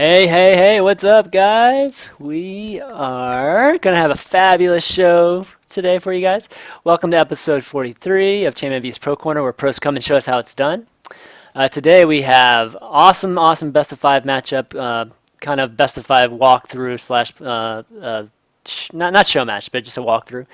Hey, what's up, guys? We are going to have a fabulous show today for you guys. Welcome to episode 43 of ChanmanV's Pro Corner, where pros come and show us how it's done. Today we have awesome best of five matchup, kind of best of five walkthrough slash not show match, but just a walkthrough.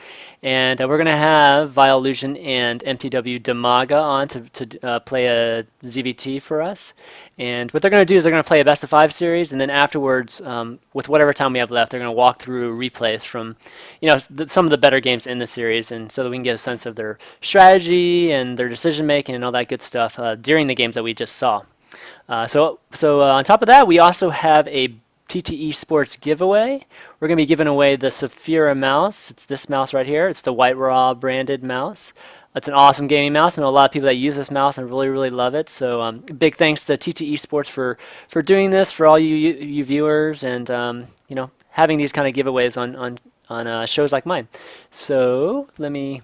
And we're going to have vileIllusion and mTwDimaga on to play a ZVT for us. And what they're going to do is they're going to play a best of five series, and then afterwards, with whatever time we have left, they're going to walk through replays from, some of the better games in the series, and so that we can get a sense of their strategy and their decision making and all that good stuff during the games that we just saw. So on top of that, we also have a TT Esports giveaway. We're going to be giving away the Saphira mouse. It's this mouse right here. It's the White Raw branded mouse. It's an awesome gaming mouse. I know a lot of people that use this mouse and really love it. So big thanks to TT Esports for doing this, for all you viewers, and having these kind of giveaways on shows like mine. So let me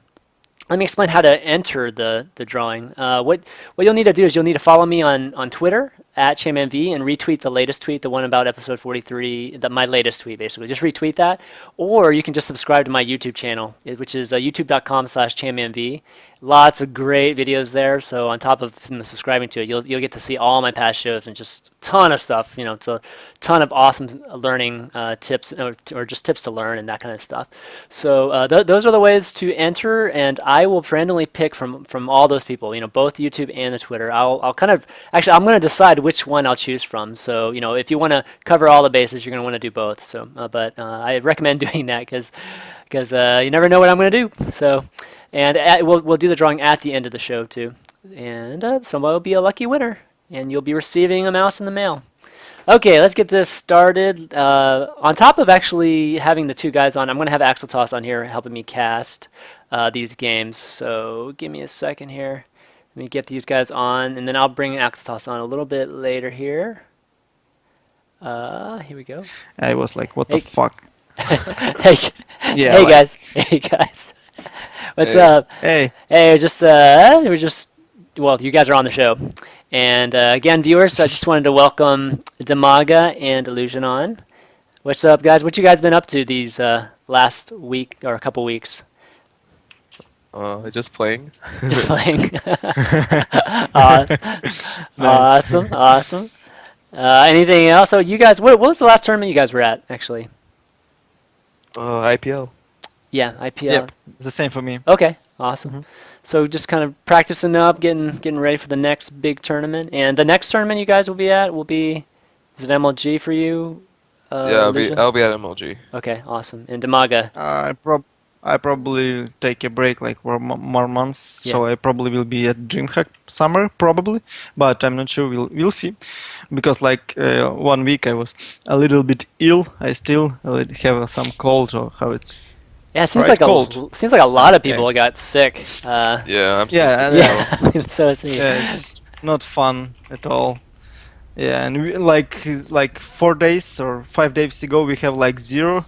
explain how to enter the drawing. What you'll need to do is you'll need to follow me on Twitter at ChanmanV and retweet the latest tweet, the one about episode 43, my latest tweet basically. Just retweet that, or you can just subscribe to my YouTube channel, which is youtube.com/ChanmanV. Lots of great videos there. So on top of subscribing to it, you'll get to see all my past shows and just a ton of stuff. It's a ton of awesome learning tips or just tips to learn and that kind of stuff. So those are the ways to enter, and I will randomly pick from all those people. Both YouTube and the Twitter. I'm going to decide which one I'll choose from. So if you want to cover all the bases, you're going to want to do both. So but I recommend doing that because you never know what I'm going to do. So. And we'll do the drawing at the end of the show too, and somebody will be a lucky winner, and you'll be receiving a mouse in the mail. Okay, let's get this started. On top of actually having the two guys on, I'm going to have Axeltoss on here helping me cast these games. So give me a second here. Let me get these guys on, and then I'll bring Axeltoss on a little bit later here. Here we go. I was like, what the fuck? Hey, Yeah, hey like, guys, hey guys. What's hey. up? Hey. Hey, well, you guys are on the show. And again, viewers, I just wanted to welcome Dimaga and Illusion on. What's up, guys? What you guys been up to these last week or a couple weeks? Just playing. Just playing. Nice. Awesome. Anything else? So you guys, what was the last tournament you guys were at, actually? IPL. Yeah, IPL. Yep, it's the same for me. Okay, awesome. Mm-hmm. So just kind of practicing up, getting ready for the next big tournament. And the next tournament you guys will be at is it MLG for you? Yeah, Illusion? I'll be at MLG. Okay, awesome. And Dimaga. I probably take a break like for more months, Yeah. so I probably will be at DreamHack summer probably, but I'm not sure. We'll see, because like 1 week I was a little bit ill. I still have some cold or how it's. Yeah, it seems Right, like cold. seems like a lot of Okay. people got sick. Yeah, I'm so Yeah, sick. and Yeah, so it's Yeah, it's not fun at all. Yeah, and we, like 4 days or 5 days ago we have like 0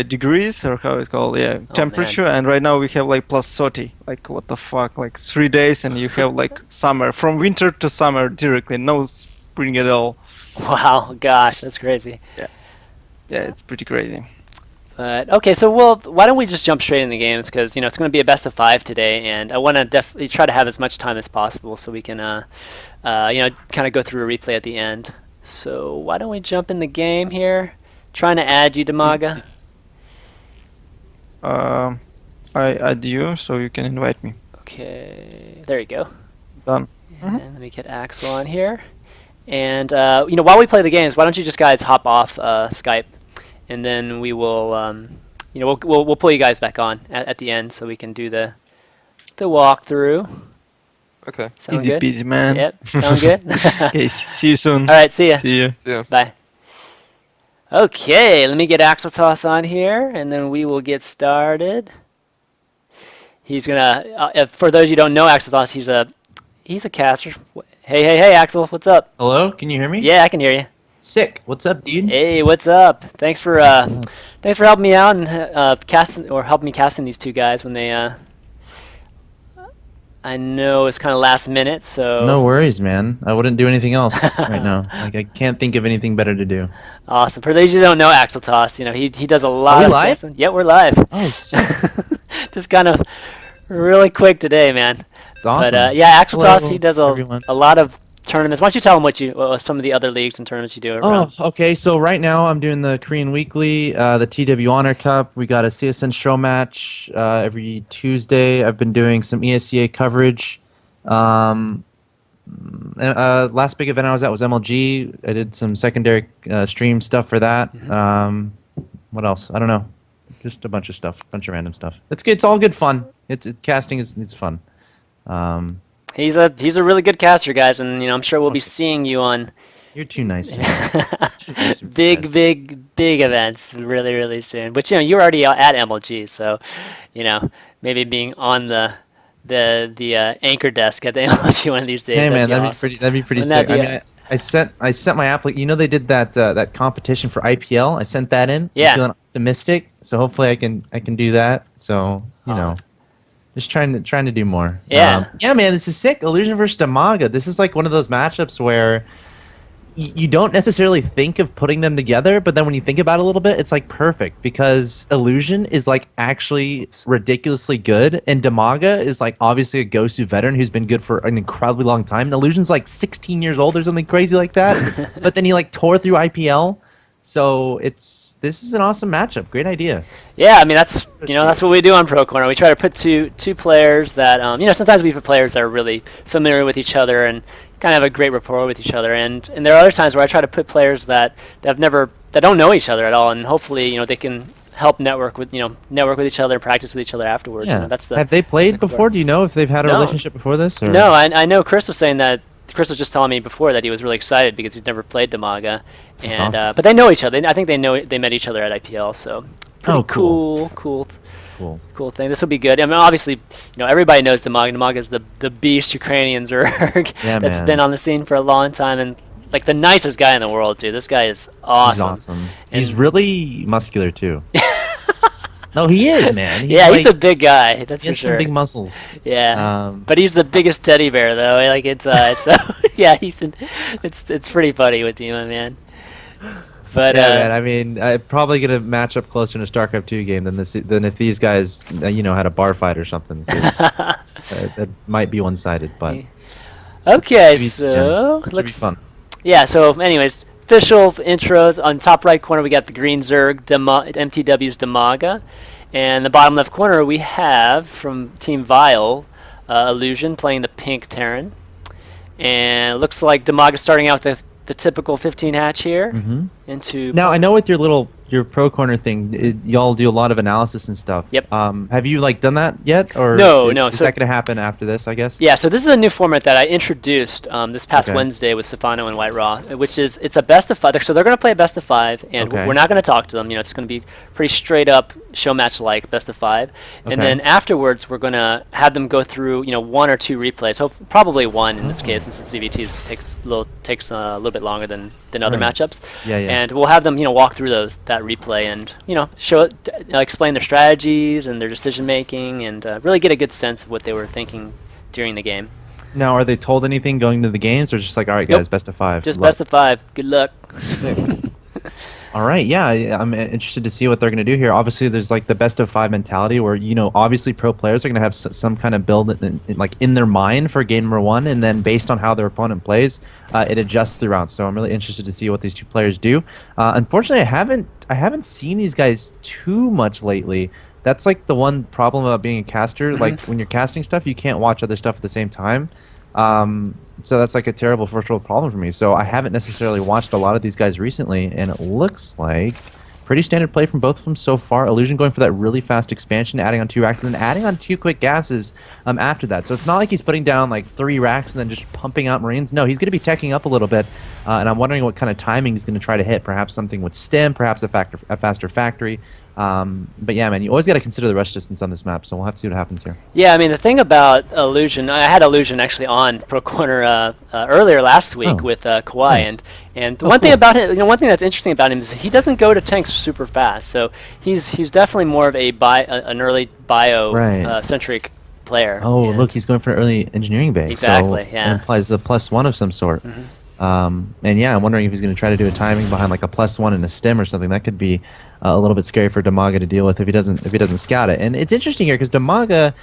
degrees or how it's called, yeah, Oh, temperature, and right now we have like plus 30. Like what the fuck? Like 3 days and you have like summer, from winter to summer directly, no spring at all. Wow, gosh, that's crazy. Yeah, it's pretty crazy. But okay, so why don't we just jump straight in the games, because it's going to be a best of 5 today, and I want to definitely try to have as much time as possible so we can kind of go through a replay at the end. So why don't we jump in the game here? Trying to add you, Dimaga. I add you so you can invite me. Okay, there you go. Done. And let me get Axel on here. And while we play the games, why don't you just guys hop off Skype, and then we will we'll pull you guys back on at the end so we can do the walkthrough. Okay. Sound Easy good? peasy, man. Yep, sound good. Okay, see you soon. All right, see ya. See you. See ya. Bye. Okay, let me get Axeltoss on here, and then we will get started. He's gonna. For those you don't know, Axeltoss, he's a caster. Hey, Axel, what's up? Hello, can you hear me? Yeah, I can hear you. Sick. What's up, dude? Hey, what's up? Thanks for helping me out and casting me casting these two guys when they I know it's kind of last minute, so No worries, man. I wouldn't do anything else right now. Like I can't think of anything better to do. awesome. For those who don't know Axel Toss, he does a Are lot we of live? guessing. Yeah, we're live. Oh, sick. Just kind of really quick today, man. It's awesome. But yeah, Axel Hello, Toss, he does everyone. a lot of tournaments. Why don't you tell him what some of the other leagues and tournaments you do around? Oh, okay. So right now I'm doing the Korean Weekly, the TW Honor Cup. We got a CSN show match every Tuesday. I've been doing some ESCA coverage. Last big event I was at was MLG. I did some secondary stream stuff for that. What else? I don't know. Just a bunch of stuff, bunch of random stuff. It's good. It's all good fun. Casting is fun. He's a really good caster, guys, and I'm sure we'll be seeing you on You're too nice to me. Too nice to me, guys. big events really, really soon. But you're already at MLG, so maybe being on the anchor desk at the MLG one of these days. Hey man, that'd be that'd awesome. be pretty Wouldn't sick. that be I mean, I sent my application. They did that competition for IPL. I sent that in. Yeah. I'm feeling optimistic, so hopefully I can do that. So just trying to do more. Yeah. Yeah, man, this is sick. Illusion versus Dimaga. This is like one of those matchups where you don't necessarily think of putting them together, but then when you think about it a little bit, it's like perfect because Illusion is like actually ridiculously good, and Dimaga is like obviously a Gosu veteran who's been good for an incredibly long time. And Illusion's like 16 years old or something crazy like that, but then he like tore through IPL, so this is an awesome matchup. Great idea. Yeah, I mean that's what we do on Pro Corner. We try to put two players that sometimes we put players that are really familiar with each other and kind of have a great rapport with each other, and there are other times where I try to put players that don't know each other at all, and hopefully they can help network with each other, practice with each other afterwards. Yeah. Have they played before? Do you know if they've had a relationship before this? Or? No, I know Chris was saying that. Chris was just telling me before that he was really excited because he'd never played Dimaga, and awesome. but they know each other. I think they met each other at IPL, so pretty cool thing. This will be good. I mean, obviously, everybody knows Dimaga. Dimaga is the beast Ukrainian Zerg that's been on the scene for a long time, and like the nicest guy in the world too. This guy is awesome. He's awesome. He's really muscular too. No, he is, man. He's a big guy. That's he for has sure. some big muscles. Yeah, but he's the biggest teddy bear though. Like it's yeah, it's pretty funny with you, my man. But yeah, man. I mean, I'm probably gonna match up closer in a StarCraft 2 game than if these guys, had a bar fight or something. That might be one-sided, but okay, should so be fun. Yeah. So, anyways, official intros on top right corner. We got the green Zerg, mTw's Dimaga, and the bottom left corner we have from Team vileIllusion playing the pink Terran, and it looks like Dimaga starting out with the typical 15 hatch here into. Now I know with your pro corner thing, y'all do a lot of analysis and stuff. Yep. Have you done that yet, or No. Is that gonna happen after this? I guess. Yeah, so this is a new format that I introduced this past Okay. Wednesday with Stefano and White Raw, which is it's a best of 5. So they're going to play a best of 5, and Okay. we're not going to talk to them. It's going to be pretty straight up show match like best of 5, and Okay. then afterwards we're going to have them go through 1 or 2 replays. Probably 1 in this case, since the CVTs takes a little bit longer than other Right. matchups. Yeah. And we'll have them walk through that replay and show it, explain their strategies and their decision making, and really get a good sense of what they were thinking during the game. Now, are they told anything going to the games, or just like, all right, Nope. guys, best of 5? Just Good luck. best of 5. Good luck. All right, yeah, I'm interested to see what they're going to do here. Obviously, there's like the best of 5 mentality, where obviously pro players are going to have some kind of build in their mind for game number 1, and then based on how their opponent plays, it adjusts throughout. So I'm really interested to see what these two players do. Unfortunately, I haven't seen these guys too much lately. That's like the one problem about being a caster. Like when you're casting stuff, you can't watch other stuff at the same time. So that's like a terrible first world problem for me. So I haven't necessarily watched a lot of these guys recently, and it looks like pretty standard play from both of them so far. Illusion going for that really fast expansion, adding on 2 racks, and then adding on 2 quick gases after that. So it's not like he's putting down like 3 racks and then just pumping out Marines. No, he's going to be teching up a little bit, and I'm wondering what kind of timing he's going to try to hit. Perhaps something with stem, perhaps a faster factory. But yeah, man, you always got to consider the rush distance on this map, so we'll have to see what happens here. Yeah, I mean, the thing about Illusion, I had Illusion actually on Pro Corner earlier last week with Kawhi, nice. and the one thing about him, one thing that's interesting about him is he doesn't go to tanks super fast. So he's definitely more of an early bio centric player. Oh, and- look, he's going for an early engineering base. Exactly, So yeah. that implies a +1 of some sort. And yeah, I'm wondering if he's going to try to do a timing behind like a +1 and a stem or something. That could be a little bit scary for Dimaga to deal with if he doesn't scout it. And it's interesting here because Dimaga,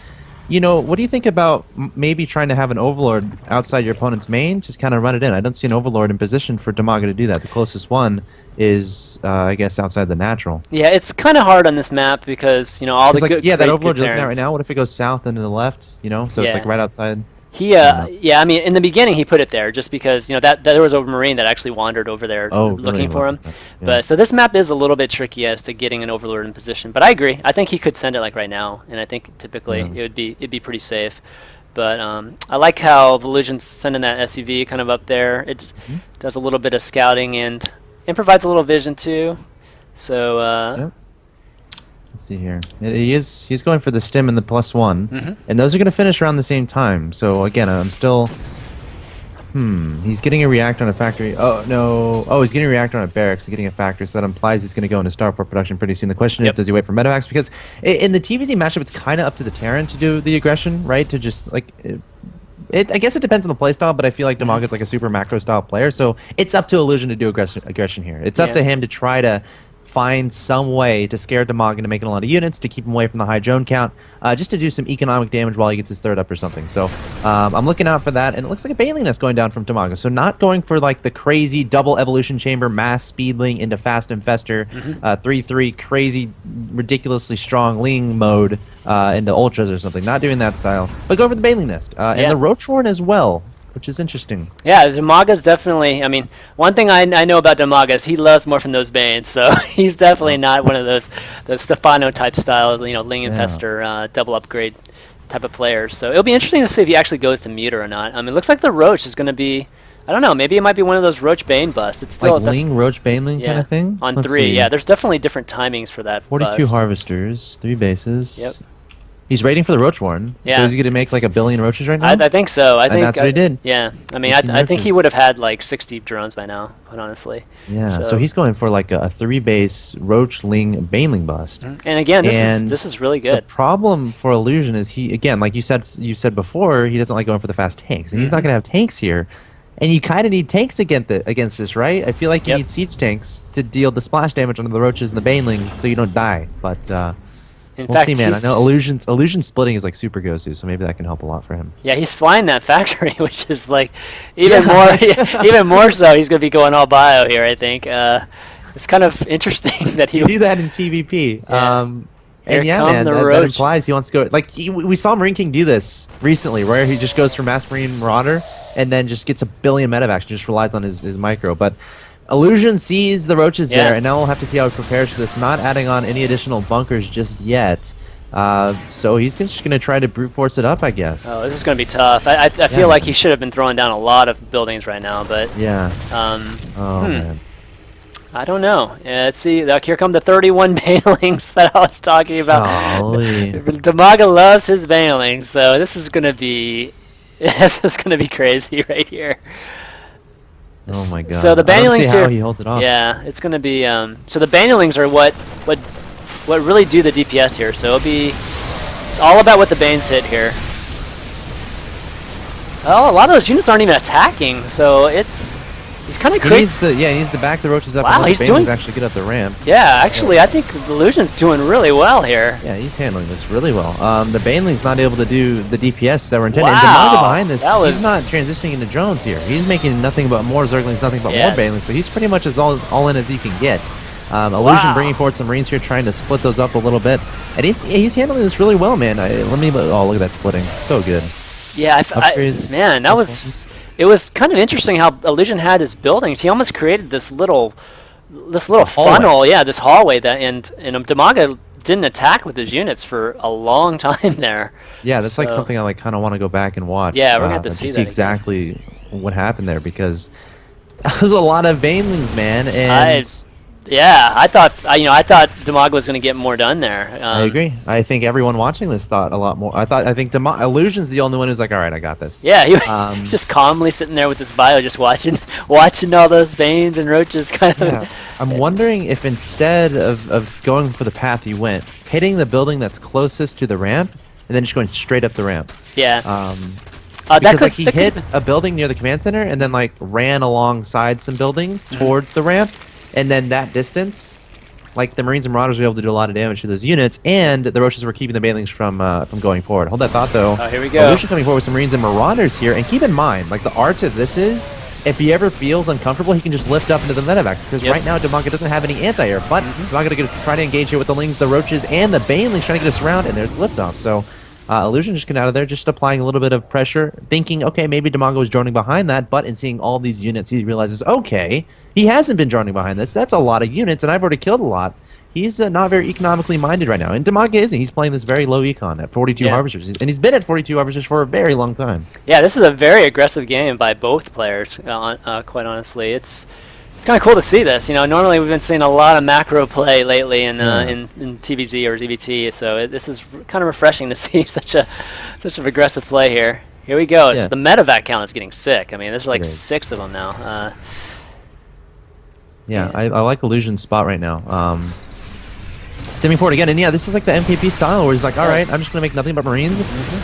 what do you think about maybe trying to have an Overlord outside your opponent's main to kind of run it in? I don't see an Overlord in position for Dimaga to do that. The closest one is, I guess, outside the natural. Yeah, it's kind of hard on this map because all the It's like, good, yeah, that great Overlord you're looking at right Terrans. now, what if it goes south and to the left, so it's Yeah. like right outside? He, yeah, I mean, in the beginning he put it there just because that there was a Marine that actually wandered over there looking for him. Yeah. But so this map is a little bit tricky as to getting an Overlord in position. But I agree. I think he could send it like right now, and I think typically it'd be pretty safe. But I like how vileIllusion's sending that SUV kind of up there. It does a little bit of scouting and provides a little vision too. So Yep. Let's see here. He's going for the stem and the +1, and those are going to finish around the same time. So again, I'm still. He's getting a reactor on a factory. Oh no! Oh, he's getting a reactor on a barracks. He's getting a factory, so that implies he's going to go into starport production pretty soon. The question is, does he wait for medevacs? Because in the TVZ matchup, it's kind of up to the Terran to do the aggression, right? To just like. I guess it depends on the playstyle, but I feel like Dimaga is like a super macro style player, so it's up to Illusion to do aggression here. It's up to him to try to find some way to scare Dimaga into making a lot of units, to keep him away from the high drone count, just to do some economic damage while he gets his third up or something. So I'm looking out for that, and it looks like a Baneling that's going down from Dimaga. So not going for like the crazy double evolution chamber mass speedling into fast infester, 3/3 crazy ridiculously strong ling mode into ultras or something. Not doing that style, but going for the Baneling nest and the Roachhorn as well, which is interesting. yeah, Dimaga's definitely. I mean, one thing I know about Dimaga is he loves more from those Banes, so he's definitely not one of those Stefano type style, Ling Infester double upgrade type of players. So it'll be interesting to see if he actually goes to Muta or not. I mean, it looks like the Roach is going to be. I don't know. Maybe it might be one of those Roach Bane busts. It's still Like Ling, Roach, Baneling kind of thing? On Let's 3. see. Yeah, there's definitely different timings for that. 42 bust. harvesters, 3 bases. Yep. He's waiting for the Roachhorn. Yeah. So is he going to make like a billion roaches right now? I think so. I think that's what he did. Yeah. I mean, 15 I think he roaches. would have had like 60 drones by now, quite honestly. Yeah, so he's going for like a 3-base Roach, Ling, Baneling bust. And again, this is really The good. problem for Illusion is he, again, like you said before, he doesn't like going for the fast tanks. And he's not going to have tanks here. And you kind of need tanks against this, right? I feel like you need siege tanks to deal the splash damage on the Roaches and the Banelings so you don't die. But In we'll fact, see, man. I he's- know Illusion splitting is like super Gosu, so maybe that can help a lot for him. Yeah, he's flying that factory, which is like even more so. He's going to be going all bio here, I think. It's kind of interesting that he You do that in TVP. Yeah. Here And yeah, come man, the that Roach. implies he wants to go. Like we saw Marine King do this recently, where he just goes for Mass Marine Marauder and then just gets a billion medevacs, just relies on his micro. But Illusion sees the Roaches there, and now we'll have to see how he prepares for this. Not adding on any additional bunkers just yet. So he's just going to try to brute force it up, I guess. Oh, this is going to be tough. I feel like he should have been throwing down a lot of buildings right now, but Yeah. Oh man. I don't know. Let's see. Look, here come the 31 Banelings that I was talking about. Golly. Dimaga loves his Banelings, so this is going to be crazy right here. Oh my god. So the I don't see Banelings how here, he holds it off. yeah, it's going to be. So the Banelings are what really do the DPS here. So it's all about what the Banes hit here. Oh, a lot of those units aren't even attacking, so he's kind of He crazy. needs to back the Roaches up Wow, and let he's the doing- Banelings actually get up the ramp. Yeah, actually, I think vileIllusion's doing really well here. Yeah, he's handling this really well. The Baneling's not able to do the DPS that were intended. And Wow, Dimaga behind this, that was- he's not transitioning into drones here. He's making nothing but more Zerglings, nothing but Yeah. more Banelings. So he's pretty much as all in as he can get. Illusion Wow. bringing forward some Marines here, trying to split those up a little bit. And he's handling this really well, man. Oh, look at that splitting. So good. Yeah, Upgrades, man, it was kind of interesting how Illusion had his buildings. He almost created this little hallway. funnel, this hallway and Dimaga didn't attack with his units for a long time there. Yeah, that's like So- something I kind of want to go back and watch. Yeah, we're gonna have to and see just that again. exactly what happened there because there's a lot of Banelings, man. And I thought Dimaga was going to get more done there. I agree. I think everyone watching this thought a lot more. I think Illusion's the only one who's like, all right, I got this. Yeah, he's just calmly sitting there with his bio, just watching all those Banes and Roaches kind of. Yeah. I'm wondering if instead of going for the path he went, hitting the building that's closest to the ramp and then just going straight up the ramp. Yeah. Because like he hit a building near the command center and then like ran alongside some buildings towards the ramp, and then that distance, like the Marines and Marauders were able to do a lot of damage to those units, and the Roaches were keeping the Banelings from going forward. Hold that thought though. Oh, here we go. Illusion coming forward with some Marines and Marauders here, and keep in mind, like the art of this is, if he ever feels uncomfortable, he can just lift up into the medevacs, because right now DiMaga doesn't have any anti-air, but DiMaga going to try to engage here with the Lings, the Roaches, and the Banelings trying to get us around, and there's liftoff. So Illusion just getting out of there, just applying a little bit of pressure, thinking, okay, maybe DiMaga was droning behind that, but in seeing all these units, he realizes, okay, he hasn't been droning behind this. That's a lot of units, and I've already killed a lot. He's not very economically minded right now, and DiMaga isn't. He's playing this very low econ at 42 Harvesters, and he's been at 42 Harvesters for a very long time. Yeah, this is a very aggressive game by both players, quite honestly. It's kind of cool to see this. You know, normally we've been seeing a lot of macro play lately in TVZ or ZVT, so this is kind of refreshing to see such an aggressive play here. Here we go. The medevac count is getting sick. I mean, there's like 6 of them now. I like Illusion's spot right now. Stepping forward again, and this is like the MKP style where he's like, all right, I'm just going to make nothing but Marines,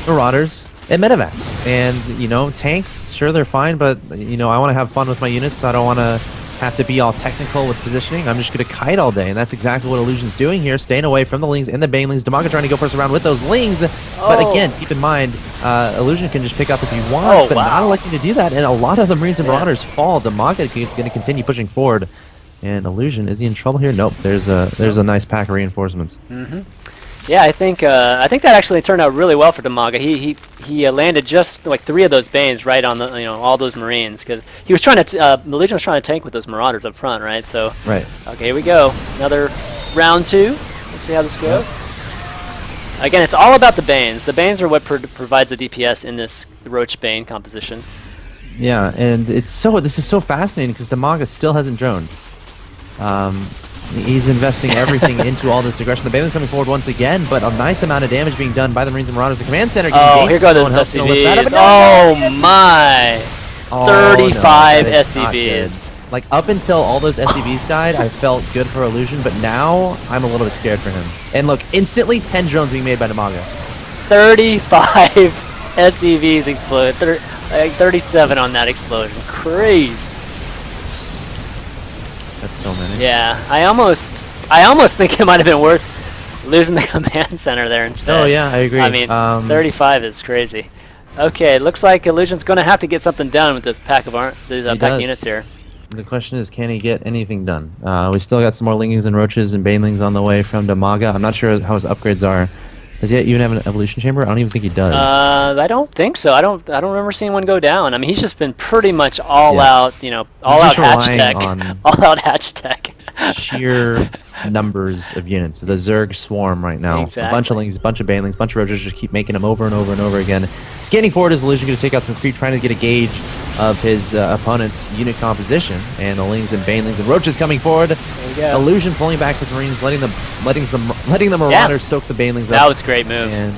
Marauders, and medevacs. And, you know, tanks, sure, they're fine, but, you know, I want to have fun with my units, so I don't want to have to be all technical with positioning. I'm just going to kite all day, and that's exactly what Illusion's doing here, staying away from the Lings and the Banelings. DiMaga trying to go first around with those Lings, but again, keep in mind, Illusion can just pick up if he wants, but not electing to do that, and a lot of the Marines and Marauders fall. DiMaga is going to continue pushing forward. And Illusion, is he in trouble here? Nope. There's a nice pack of reinforcements. Yeah, I think that actually turned out really well for DiMaga. He landed just like 3 of those Banes right on the all those Marines, because he was trying to Illusion was trying to tank with those Marauders up front, right? So okay, here we go. Another round 2. Let's see how this goes. Again, it's all about the Banes. The Banes are what provides the DPS in this Roach Bane composition. Yeah, and this is so fascinating because DiMaga still hasn't droned. He's investing everything into all this aggression. The Baneling's coming forward once again, but a nice amount of damage being done by the Marines and Marauders. The command center getting here go those SCVs. Oh my! 35 SCVs. Like, up until all those SCVs died, I felt good for Illusion, but now I'm a little bit scared for him. And look, instantly 10 drones being made by DiMaga. 35 SCVs exploded. 37 on that explosion. Crazy. That's so many. Yeah, I almost think it might have been worth losing the command center there instead. Oh yeah, I agree. I mean, 35 is crazy. Okay, it looks like Illusion's going to have to get something done with this pack of pack units here. The question is, can he get anything done? We still got some more Lingings and Roaches and Banelings on the way from DiMaga. I'm not sure how his upgrades are. Does he even have an evolution chamber? I don't even think he does. I don't think so. I don't remember seeing one go down. I mean, he's just been pretty much all out, all out hatch tech, all out hatch tech. Sheer numbers of units. The Zerg swarm right now. Exactly. A bunch of Lings, a bunch of Banelings, a bunch of Roaches, just keep making them over and over and over again. Scanning forward is Illusion going to take out some creep, trying to get a gauge of his opponent's unit composition. And the Lings and Banelings and Roaches coming forward. There we go. Illusion pulling back his Marines, letting the Marauders soak the Banelings up. That was a great move. And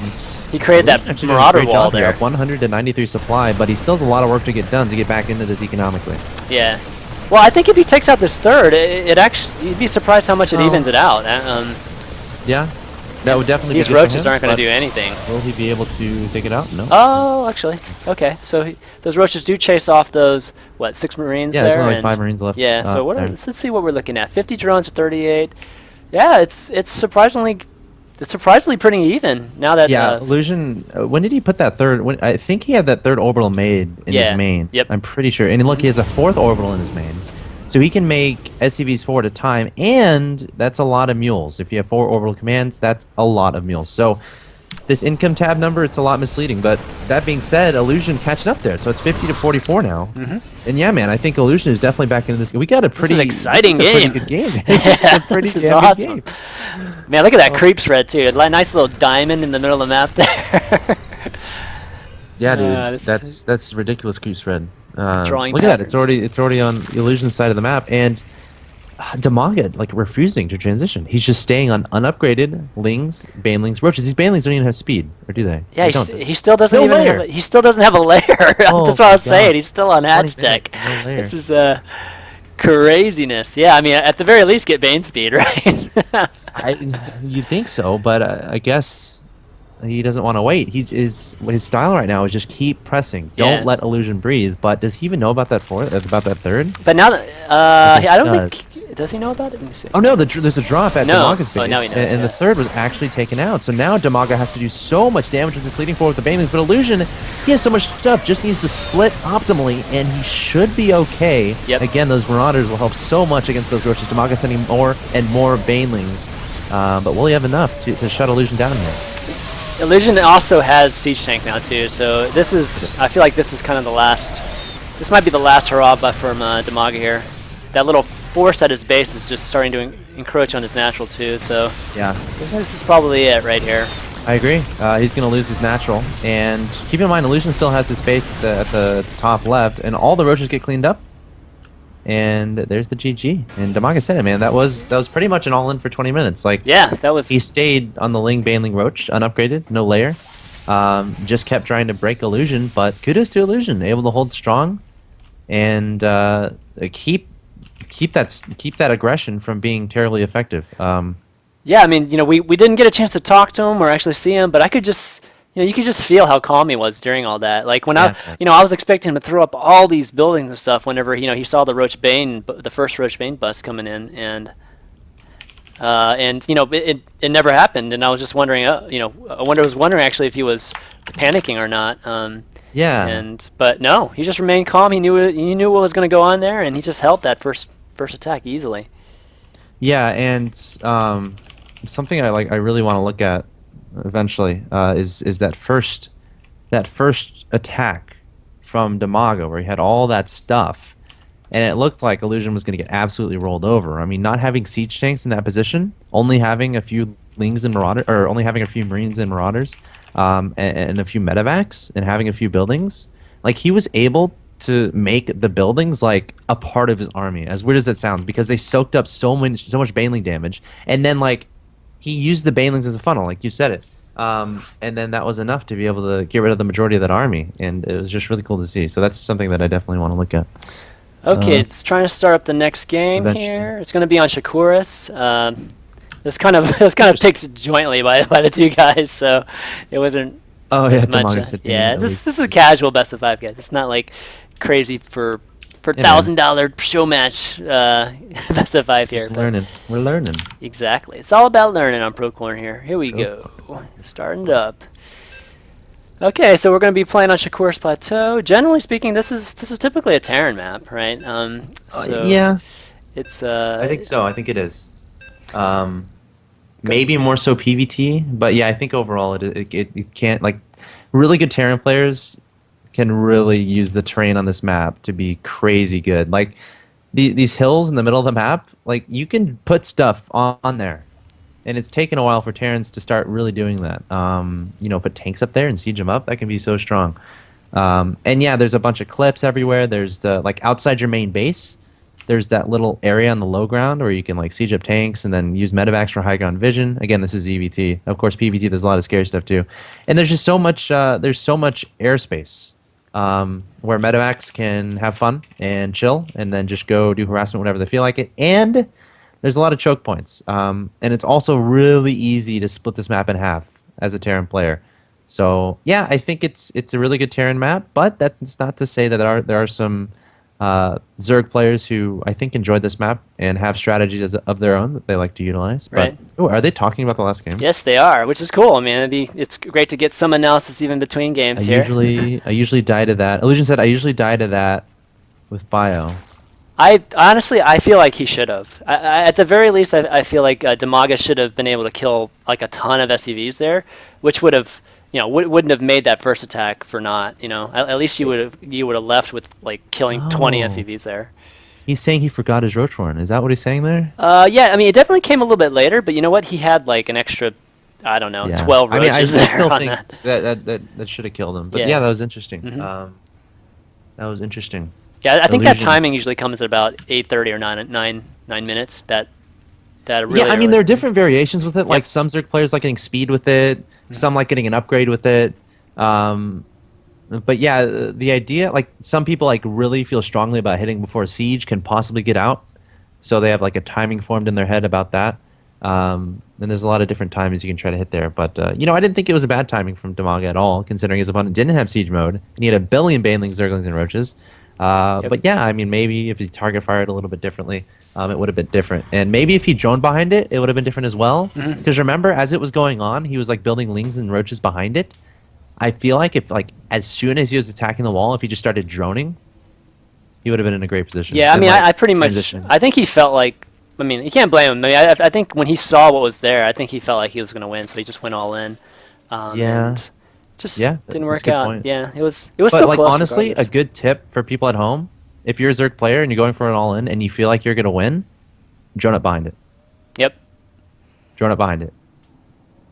he created that Marauder wall there. 100 to 93 supply, but he still has a lot of work to get done to get back into this economically. Yeah. Well, I think if he takes out this third, it actually, you'd be surprised how much it evens it out. Yeah, that would definitely these be good Roaches for him, aren't going to do anything. Will he be able to take it out? No. Oh, actually. Okay. So those Roaches do chase off those, 6 Marines there? Yeah, there's only like 5 Marines left. Yeah, so let's see what we're looking at. 50 drones to 38. Yeah, it's surprisingly pretty even now that... Yeah, Illusion, when did he put that third... I think he had that third orbital made in his main. Yep. I'm pretty sure. And look, he has a 4th orbital in his main. So he can make SCVs 4 at a time, and that's a lot of mules. If you have 4 orbital commands, that's a lot of mules. So this income tab number, it's a lot misleading. But that being said, Illusion catching up there. So it's 50 to 44 now. And yeah, man, I think Illusion is definitely back into this. We got a pretty exciting game. Pretty good game. Yeah, a pretty this is awesome. Good game. Man, look at that creep spread too. A nice little diamond in the middle of the map there. Yeah, dude, that's ridiculous creep spread. Drawing look patterns. at that! It's already on Illusion's side of the map, and DiMaga like refusing to transition. He's just staying on unupgraded Lings, Banelings, Roaches. These Banelings don't even have speed, or do they? Yeah, they he still doesn't even have he still doesn't have a layer. That's what I was saying. He's still on hatch tech. This is craziness. Yeah, I mean, at the very least, get Bane speed, right? You'd think so, but I guess he doesn't want to wait. His style right now is just keep pressing. Don't Yeah. let Illusion breathe. But does he even know about that third? But now that I don't does. think does he know about it? Let me see. Oh no, there's a drop at No. Dimaga's Oh, base, now he knows, and the yeah. third was actually taken out. So now Dimaga has to do so much damage with this leading forward with the Banelings, but Illusion, he has so much stuff, just needs to split optimally, and he should be okay. Yep. Again, those Marauders will help so much against those Roaches. Dimaga sending more and more Banelings, but will he have enough to shut Illusion down here? Illusion also has Siege Tank now too, so this is, I feel like this is kind of the last, this might be the last hurrah buff from Dimaga here. That little force at his base is just starting to encroach on his natural too, so Yeah. this is probably it right here. I agree. He's going to lose his natural, and keep in mind, Illusion still has his base at the top left, and all the Roaches get cleaned up. And there's the GG. And Dimaga said it, man. That was pretty much an all-in for 20 minutes. Like, Yeah, that was, he stayed on the Ling Baneling Roach, unupgraded, no layer. Just kept trying to break Illusion, but kudos to Illusion, able to hold strong and keep that aggression from being terribly effective. yeah, I mean, we didn't get a chance to talk to him or actually see him, but I could just, you could just feel how calm he was during all that. Like when Yeah. I was expecting him to throw up all these buildings and stuff whenever, he saw the Roach Bane, the first Roach Bane bus coming in, and it never happened, and I was just wondering, I was wondering actually if he was panicking or not. Yeah. But no, he just remained calm. He knew what was going to go on there, and he just held that first attack easily. Yeah, and something I really want to look at eventually is that first attack from Dimaga where he had all that stuff, and it looked like Illusion was going to get absolutely rolled over. I mean, not having siege tanks in that position, only having a few Lings and Marauders, or only having a few Marines and Marauders, and a few medevacs, and having a few buildings, like he was able to make the buildings like a part of his army. As weird as that sounds, because they soaked up so much Baneling damage, and then like he used the Banelings as a funnel, like you said it, and then that was enough to be able to get rid of the majority of that army, and it was just really cool to see. So that's something that I definitely want to look at. Okay, it's trying to start up the next game eventually. here. It's going to be on Shakuris. This kind of picked jointly by the two guys, so it wasn't Oh yeah, as much. Dimaga's hitting Yeah, at this least. is a casual best of 5, guys. It's not like crazy for Yeah, man. $1,000 show match best of 5 here. Just but- learning. We're learning. Exactly. It's all about learning on Pro Corner here. Here we go. Starting it up. Okay, so we're going to be playing on Shakur's Plateau. Generally speaking, this is typically a Terran map, right? So Yeah, it's I think so. I think it is. Maybe more so PVT, but yeah, I think overall it can't, like, really good Terran players can really use the terrain on this map to be crazy good. Like these hills in the middle of the map, like you can put stuff on there, and it's taken a while for Terrans to start really doing that. Put tanks up there and siege them up. That can be so strong. And yeah, there's a bunch of cliffs everywhere. There's like outside your main base, there's that little area on the low ground where you can like siege up tanks and then use medevacs for high ground vision. Again, this is EVT. Of course, PVT, there's a lot of scary stuff too. And there's just so much. There's so much airspace where medevacs can have fun and chill, and then just go do harassment whenever they feel like it. And there's a lot of choke points. And it's also really easy to split this map in half as a Terran player. So yeah, I think it's a really good Terran map, but that's not to say that there are some Zerg players who I think enjoyed this map and have strategies of their own that they like to utilize. But Right. are they talking about the last game? Yes, they are, which is cool. I mean, it's great to get some analysis even between games here. I usually die to that. Illusion said I usually die to that with Bio. I honestly, I feel like he should have. At the very least, I feel like Dimaga should have been able to kill like a ton of SCVs there, which would have, wouldn't have made that first attack for naught. At least you would have left with like killing 20 Oh. SCVs there. He's saying he forgot his Roach Horn. Is that what he's saying there? Yeah, I mean, it definitely came a little bit later, but you know what? He had like an extra, I don't know, 12 I mean, I roaches there still on think that. that should have killed him. But Yeah. yeah, that was interesting. Mhm. That was interesting. Yeah, I think that Illusion. timing usually comes at about 8:30 or 9 minutes. That really. Yeah, I mean, early. there are different variations with it. Like Yep. some Zerg players like getting speed with it, some like getting an upgrade with it. But yeah, the idea, like some people like really feel strongly about hitting before a siege can possibly get out, so they have like a timing formed in their head about that. And there's a lot of different times you can try to hit there. But, I didn't think it was a bad timing from Dimaga at all, considering his opponent didn't have Siege mode, and he had a billion Banelings, Zerglings, and Roaches. But yeah, I mean, maybe if he target fired a little bit differently, it would have been different. And maybe if he drone behind it, it would have been different as well. Because remember, as it was going on, he was like building Lings and Roaches behind it. I feel like if like as soon as he was attacking the wall, if he just started droning, he would have been in a great position. Yeah, I And, mean, like, I pretty much. transition. I think he felt like. I mean, you can't blame him. I mean, I think when he saw what was there, I think he felt like he was going to win, so he just went all in. Yeah. And just Yeah, didn't that's a work good out. point. Yeah, it was But still like close. honestly, regardless. a good tip for people at home: if you're a Zerg player and you're going for an all-in and you feel like you're gonna win, drone up behind it. Yep. Drone up behind it.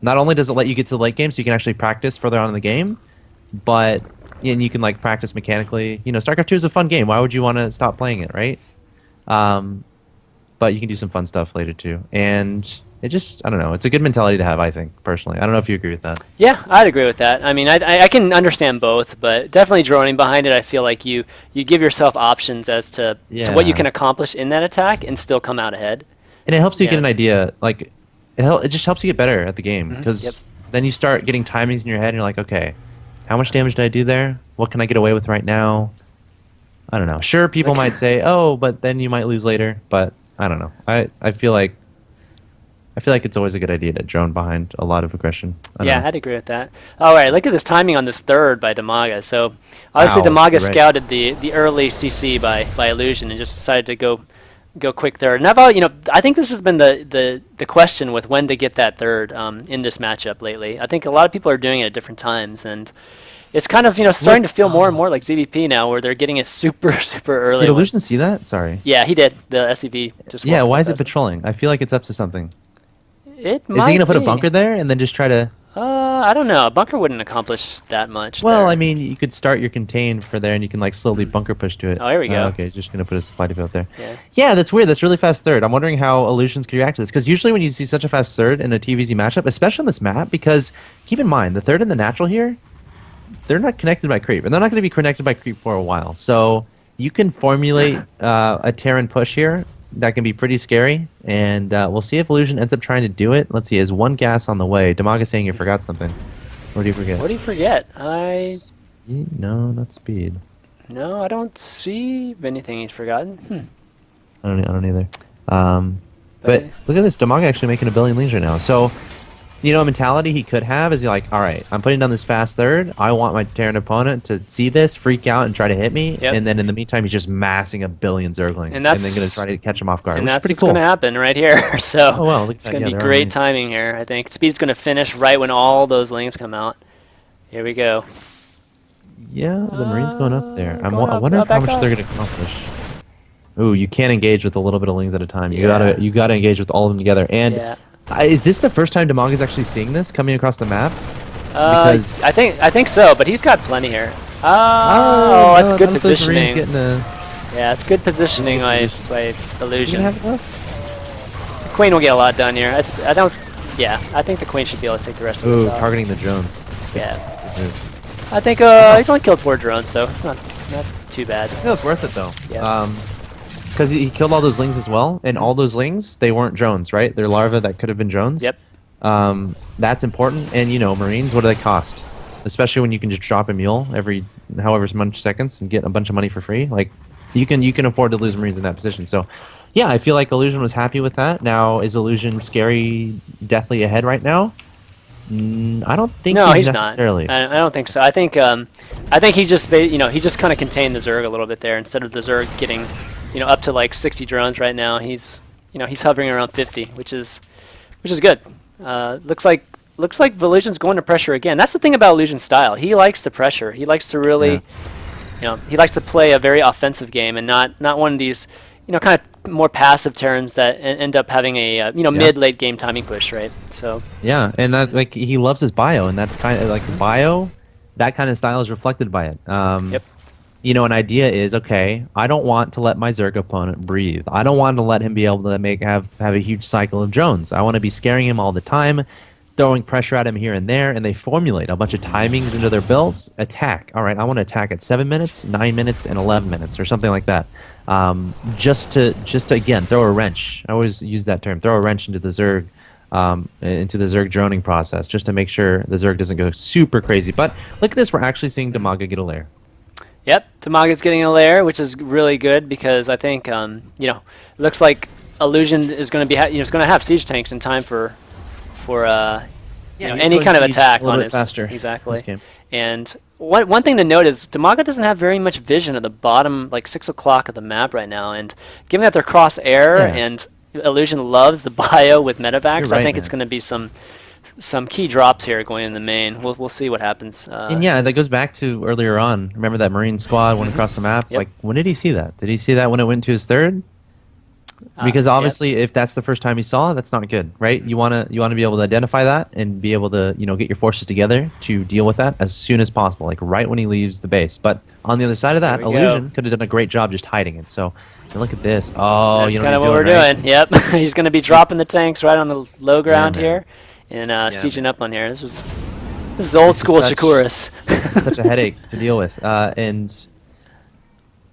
Not only does it let you get to the late game, so you can actually practice further on in the game, but and you can like practice mechanically. StarCraft 2 is a fun game. Why would you want to stop playing it, right? But you can do some fun stuff later too, and it just I don't know. It's a good mentality to have, I think personally. I don't know if you agree with that. Yeah, I'd agree with that. I mean, I can understand both, but definitely droning behind it, I feel like you give yourself options as to what you Yeah. can accomplish in that attack and still come out ahead. And it helps you Yeah. get an idea. Like, it just helps you get better at the game because Yep. then you start getting timings in your head, and you're like, okay, how much damage did I do there? What can I get away with right now? I don't know. Sure, people might say, oh, but then you might lose later. But I don't know. I feel like it's always a good idea to drone behind a lot of aggression. I don't Yeah, know. I'd agree with that. All right, look at this timing on this third by Dimaga. So obviously Wow, Dimaga you're right. scouted the early CC by Illusion and just decided to go quick third. And I think this has been the question with when to get that third in this matchup lately. I think a lot of people are doing it at different times, and it's kind of starting to feel more and more like ZVP now, where they're getting it super early. Did Illusion see that? Sorry. Yeah, he did. The SCV just. Yeah, walked why is it past him. patrolling? I feel like it's up to something. It Is he might gonna put a be. bunker there and then just try to? I don't know. A bunker wouldn't accomplish that much. Well, there. I mean, you could start your contain for there, and you can like slowly bunker push to it. Oh, here we go. Okay, just gonna put a supply depot up there. Yeah. Yeah, that's weird. That's really fast third. I'm wondering how Illusions could react to this, because usually when you see such a fast third in a TVZ matchup, especially on this map, because keep in mind the third and the natural here, they're not connected by creep, and they're not going to be connected by creep for a while. So you can formulate a Terran push here that can be pretty scary, and we'll see if Illusion ends up trying to do it. Let's see. Is one gas on the way? Demaga saying you forgot something. What do you forget? What do you forget? No, not speed. No, I don't see anything he's forgotten. I don't either. But look at this. Demaga actually making a billion leads right now. So, a mentality he could have is like, all right, I'm putting down this fast third. I want my Terran opponent to see this, freak out, and try to hit me. Yep. And then in the meantime, he's just massing a billion Zerglings. And then that's- going to try to catch him off guard, And which is that's pretty what's cool. going to happen right here. So Oh, wow, look at it's that. going to Yeah, be they're great already- timing here, I think. Speed's going to finish right when all those lings come out. Here we go. Yeah, the Marine's going up there. I going up, wonder how back much up. they're going to accomplish. Ooh, you can't engage with a little bit of lings at a time. You Yeah. gotta engage with all of them together. And Yeah. is this the first time Demaga's actually seeing this coming across the map? Because- I think so, but he's got plenty here. Oh, that's no, good none of those Marines positioning. getting a- Yeah, it's good positioning by You gonna Illusion. have enough? The Queen will get a lot done here. I think the Queen should be able to take the rest of Ooh, this off. targeting the drones. Yeah. Good move. I think he's only killed 4 drones, though. It's not too bad. I think it was worth it though. Yeah. Because he killed all those lings as well, and all those lings, they weren't drones, right? They're larvae that could have been drones. Yep. That's important, and Marines, what do they cost? Especially when you can just drop a mule every however much seconds and get a bunch of money for free. Like, you can afford to lose Marines in that position. So, yeah, I feel like Illusion was happy with that. Now, is Illusion scary, deathly ahead right now? I don't think No, he's necessarily. not. I don't think so. I think he just he just kind of contained the Zerg a little bit there instead of the Zerg getting up to like 60 drones right now. He's he's hovering around 50, which is good. Looks like Illusion's going to pressure again. That's the thing about Illusion's style. He likes the pressure. He likes to really he likes to play a very offensive game and not one of these kind of more passive Terrans that end up having a mid-late game timing push, right? So Yeah, and that's like he loves his bio, and that's kind of like bio. That kind of style is reflected by it. Yep. An idea is okay. I don't want to let my Zerg opponent breathe. I don't want to let him be able to have a huge cycle of drones. I want to be scaring him all the time, throwing pressure at him here and there, and they formulate a bunch of timings into their builds. Attack. All right, I want to attack at 7 minutes, 9 minutes, and 11 minutes, or something like that. Just to again throw a wrench. I always use that term. Throw a wrench into the Zerg into the Zerg droning process, just to make sure the Zerg doesn't go super crazy. But look at this, we're actually seeing Dimaga get a lair. Yep, Dimaga's getting a lair, which is really good because I think it looks like Illusion is going to be it's going to have siege tanks in time for any kind of attack on it faster. Exactly. And one thing to note is Dimaga doesn't have very much vision at the bottom, like 6 o'clock of the map right now. And given that they're cross air and Illusion loves the bio with medevacs, I think it's going to be some key drops here going in the main. We'll see what happens. And yeah, that goes back to earlier on. Remember that Marine squad went across the map? Yep. Like, when did he see that? Did he see that when it went to his third? Because obviously, if that's the first time he saw it, that's not good, right? You wanna be able to identify that and be able to get your forces together to deal with that as soon as possible, like right when he leaves the base. But on the other side of that, Illusion could have done a great job just hiding it. So look at this. Oh, that's kind of what we're doing. Yep, he's going to be dropping the tanks right on the low ground here and sieging up on here. This is old school Shakuras. Such a headache to deal with, and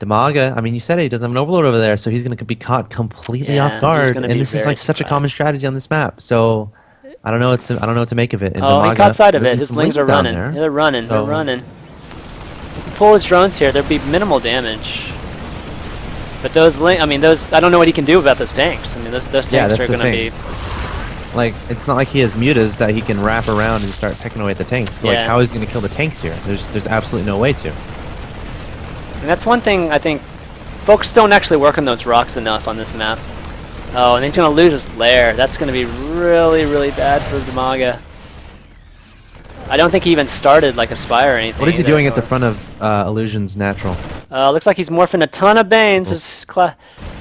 Dimaga, I mean, you said he doesn't have an overload over there, so he's going to be caught completely off guard. And this is like such a common strategy on this map. So I don't know what to make of it. And Dimaga, he caught sight of it. His lings are running. There. They're running. They're running. Pull his drones here. There'd be minimal damage. But those I don't know what he can do about those tanks. I mean, those tanks are going to be. Like, it's not like he has mutas that he can wrap around and start pecking away at the tanks. So, like, how is he going to kill the tanks here? There's absolutely no way to. And that's one thing I think folks don't actually work on those rocks enough on this map. Oh, and he's going to lose his lair. That's going to be really, really bad for Dimaga. I don't think he even started like a Spire or anything. What is he doing at the front of Illusion's natural? Looks like he's morphing a ton of Banes.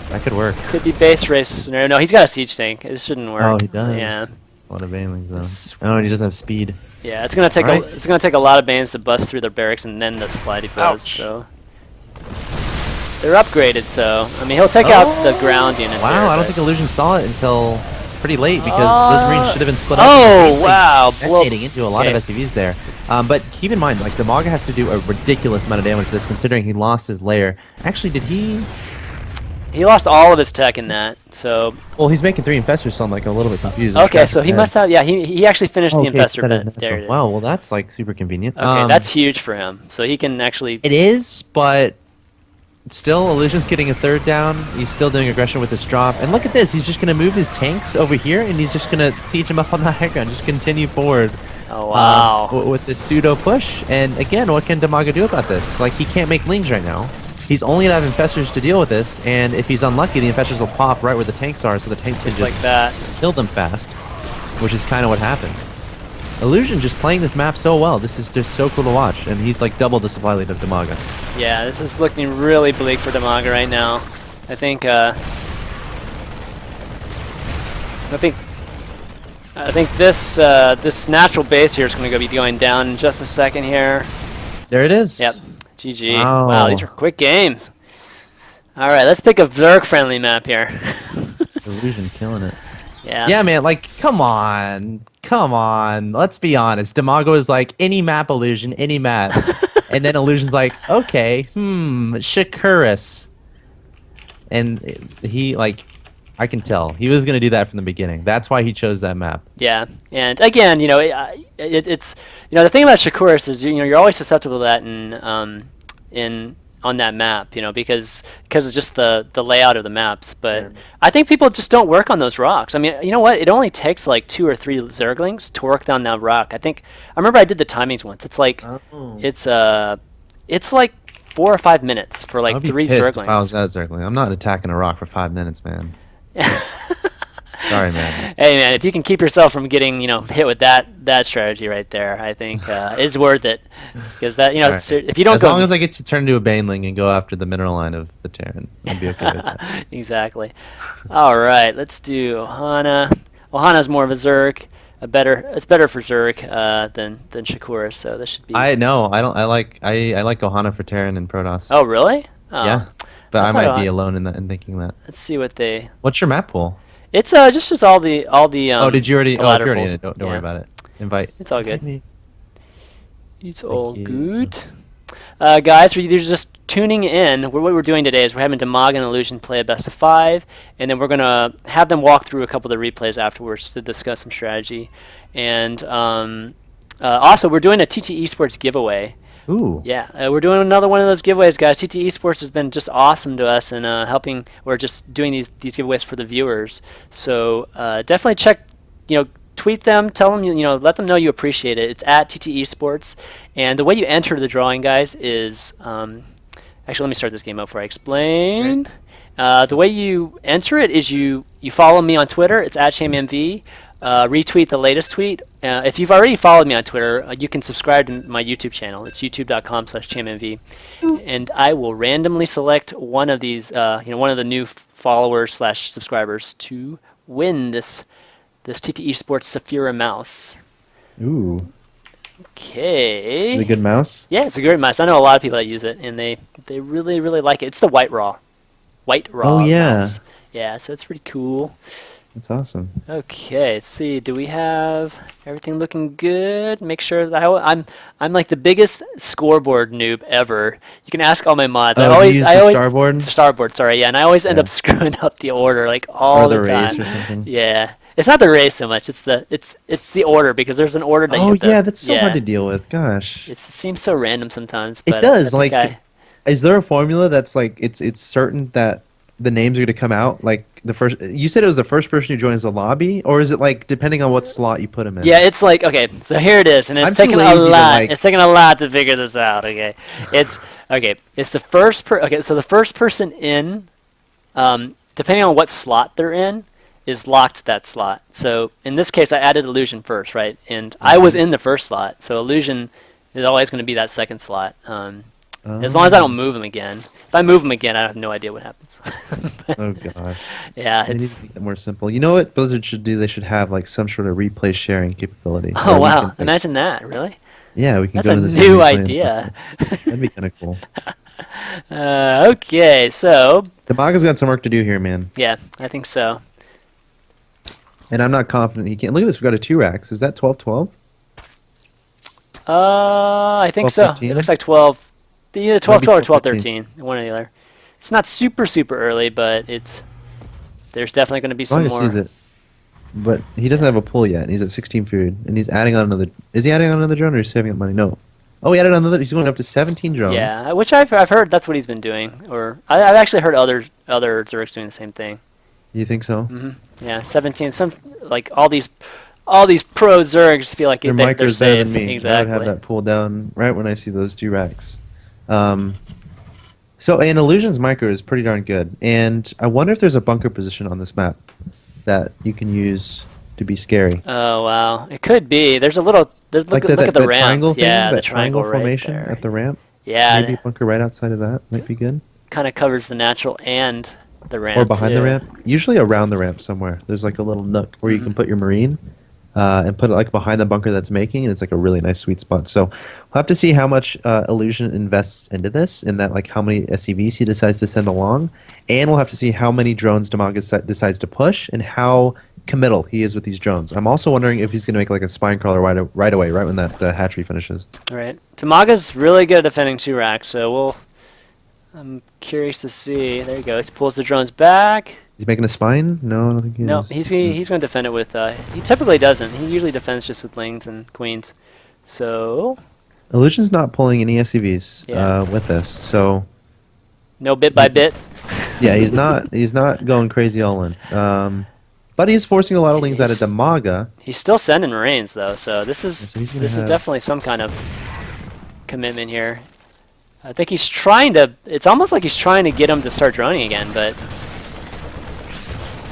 That could work. Could be base race scenario. No, he's got a siege tank. This shouldn't work. Oh, he does. Yeah. A lot of banelings though. Oh, and he doesn't have speed. Yeah, it's gonna take a lot of Banes to bust through their barracks and then the supply depots. So they're upgraded. So I mean, he'll take out the ground units. Wow, I don't think Illusion saw it until pretty late because those Marines should have been split up. Oh wow, detonating into a lot of SCVs there. But keep in mind, like, Dimaga has to do a ridiculous amount of damage to this, considering he lost his lair. Actually, did he? He lost all of his tech in that, so... Well, he's making 3 infestors, so I'm like a little bit confused. Okay, so he must have... Yeah, he actually finished the infestor bit. There it is. Wow, well, that's like super convenient. Okay, that's huge for him. So he can actually... It is, but still, Illusion's getting a 3rd down. He's still doing aggression with this drop. And look at this, he's just going to move his tanks over here, and he's just going to siege him up on the high ground. Just continue forward. Oh, wow. With this pseudo push. And again, what can Dimaga do about this? Like, he can't make lings right now. He's only going to have infestors to deal with this, and if he's unlucky, the infestors will pop right where the tanks are, so the tanks can just like that. Kill them fast, which is kind of what happened. Illusion just playing this map so well. This is just so cool to watch, and he's like double the supply lead of Dimaga. Yeah, this is looking really bleak for Dimaga right now. I think this natural base here is going to be going down in just a second here. There it is. Yep. GG. Wow, these are quick games. All right, let's pick a Zerg-friendly map here. Illusion killing it. Yeah. Yeah, man, like, come on. Let's be honest. Dimaga is like, any map, Illusion, any map. And then Illusion's like, okay, Shakuras. And he, like, I can tell. He was going to do that from the beginning. That's why he chose that map. Yeah, and again, it's the thing about Shakuras is you're always susceptible to that on that map, because of just the layout of the maps. But I think people just don't work on those rocks. I mean, you know what? It only takes like 2 or 3 Zerglings to work down that rock. I remember I did the timings once. It's like it's like 4 or 5 minutes for like 3 Zerglings. If I was that Zergling. I'm not attacking a rock for 5 minutes, man. Sorry, man. Hey, man, if you can keep yourself from getting, hit with that strategy right there, I think is worth it. Because that, right. If you don't as long as I get to turn into a Baneling and go after the mineral line of the Terran, I'd be okay with that. Exactly. All right, let's do Ohana. Ohana's more of a Zerg. It's better for Zerg than Shakura, so this should be. I like Ohana for Terran and Protoss. Oh, really? Oh. Yeah. But I might be alone in thinking that. Let's see what they. What's your map pool? It's just all the. Oh, did you already? Oh, if you're already in it, don't worry about it. Invite. It's all good. It's all good. Guys, there's just tuning in, what we're doing today is we're having Dimaga and Illusion play a best of 5, and then we're going to have them walk through a couple of the replays afterwards to discuss some strategy. And also, we're doing a TT Esports giveaway. Ooh. Yeah, we're doing another one of those giveaways, guys. TT Esports has been just awesome to us and helping. We're just doing these giveaways for the viewers. So definitely check, tweet them, tell them, let them know you appreciate it. It's at TT Esports, and the way you enter the drawing, guys, is actually let me start this game up before I explain. The way you enter it is you follow me on Twitter. It's at ChanmanV. Retweet the latest tweet. If you've already followed me on Twitter, you can subscribe to my YouTube channel. It's youtube.com/ChanmanV, and I will randomly select one of these, one of the new followers/subscribers to win this TT Esports Saphira mouse. Ooh. Okay. Is it a good mouse? Yeah, it's a great mouse. I know a lot of people that use it, and they really, really like it. It's the white raw Oh, yeah. mouse. Yeah, so it's pretty cool. That's awesome. Okay, let's see. Do we have everything looking good? Make sure that I'm like the biggest scoreboard noob ever. You can ask all my mods. Oh, you use the starboard? Starboard, sorry, yeah. And I always end up screwing up the order like all or the time. race or something. Yeah, it's not the race so much. It's the order, because there's an order that you Oh have to, yeah, that's so hard yeah. to deal with. Gosh. It seems so random sometimes. It But does. I think Is there a formula that's like it's certain that the names are going to come out like the first? You said it was the first person who joins the lobby, or is it like depending on what slot you put them in? Yeah, it's like, okay, so here it is, and it's I'm too taking a lazy to, lot. like- It's taking a lot to figure this out. Okay, it's okay. It's the first so the first person in, depending on what slot they're in, is locked to that slot. So in this case, I added Illusion first, right? And I was in the first slot, so Illusion is always going to be that second slot. As long as I don't move him again. If I move him again, I have no idea what happens. Oh gosh. Yeah, They need it's. to make that more simple. You know what Blizzard should do? They should have like some sort of replay sharing capability. Oh where we wow! can, like- Imagine that. Really? Yeah, we can That's go a to the same new replay and idea. That'd be kind of cool. Okay, so Dimaga's got some work to do here, man. yeah, I think so. And I'm not confident he can. Look at this. We got a 2-rax. Is that 12-12? I think 12, so. 13? It looks like 12. Either 12, Maybe 12 or 12, 12, 13. One or the other. It's not super early, but there's definitely going to be some Dimaga more. sees it. But he doesn't have a pull yet. He's at 16 food. And he's adding on another. Is he adding on another drone or is he saving up money? No. Oh, he added on another. He's going up to 17 drones. Yeah, which I've heard that's what he's been doing. Or I've actually heard other Zergs doing the same thing. You think so? Yeah, 17. Some like all these pro Zergs feel like Your they're micro's better safe. than me. Exactly. I would have that pulled down right when I see those 2 racks. So, and Illusion's micro is pretty darn good. And I wonder if there's a bunker position on this map that you can use to be scary. Oh wow, it could be. There's a little. Look Like at the that ramp. triangle thing, Yeah, that the triangle right formation there. at the ramp. Yeah, Maybe a bunker right outside of that might be good. kind of covers the natural and the ramp. Or behind the too. ramp. Usually around the ramp somewhere. There's like a little nook where you can put your marine and put it like behind the bunker that's making, and it's like a really nice sweet spot. So we'll have to see how much Illusion invests into this, in that like how many SCVs he decides to send along, and we'll have to see how many drones Dimaga decides to push and how committal he is with these drones. I'm also wondering if he's going to make like a spine crawler right away, right when that hatchery finishes. All right. Dimaga's really good at defending 2 racks, so I'm curious to see. There you go. He pulls the drones back. Is he making a spine? No, I don't think he No, is. he's going to defend it with. He typically doesn't. He usually defends just with lings and queens. So Illusion's not pulling any SCVs Yeah. with this, so no bit by bit. yeah, he's not going crazy all in. But he's forcing a lot of lings out of Dimaga. He's still sending Marines though, so this is So he's gonna this is have- definitely some kind of commitment here. I think he's trying to. It's almost like he's trying to get him to start droning again, but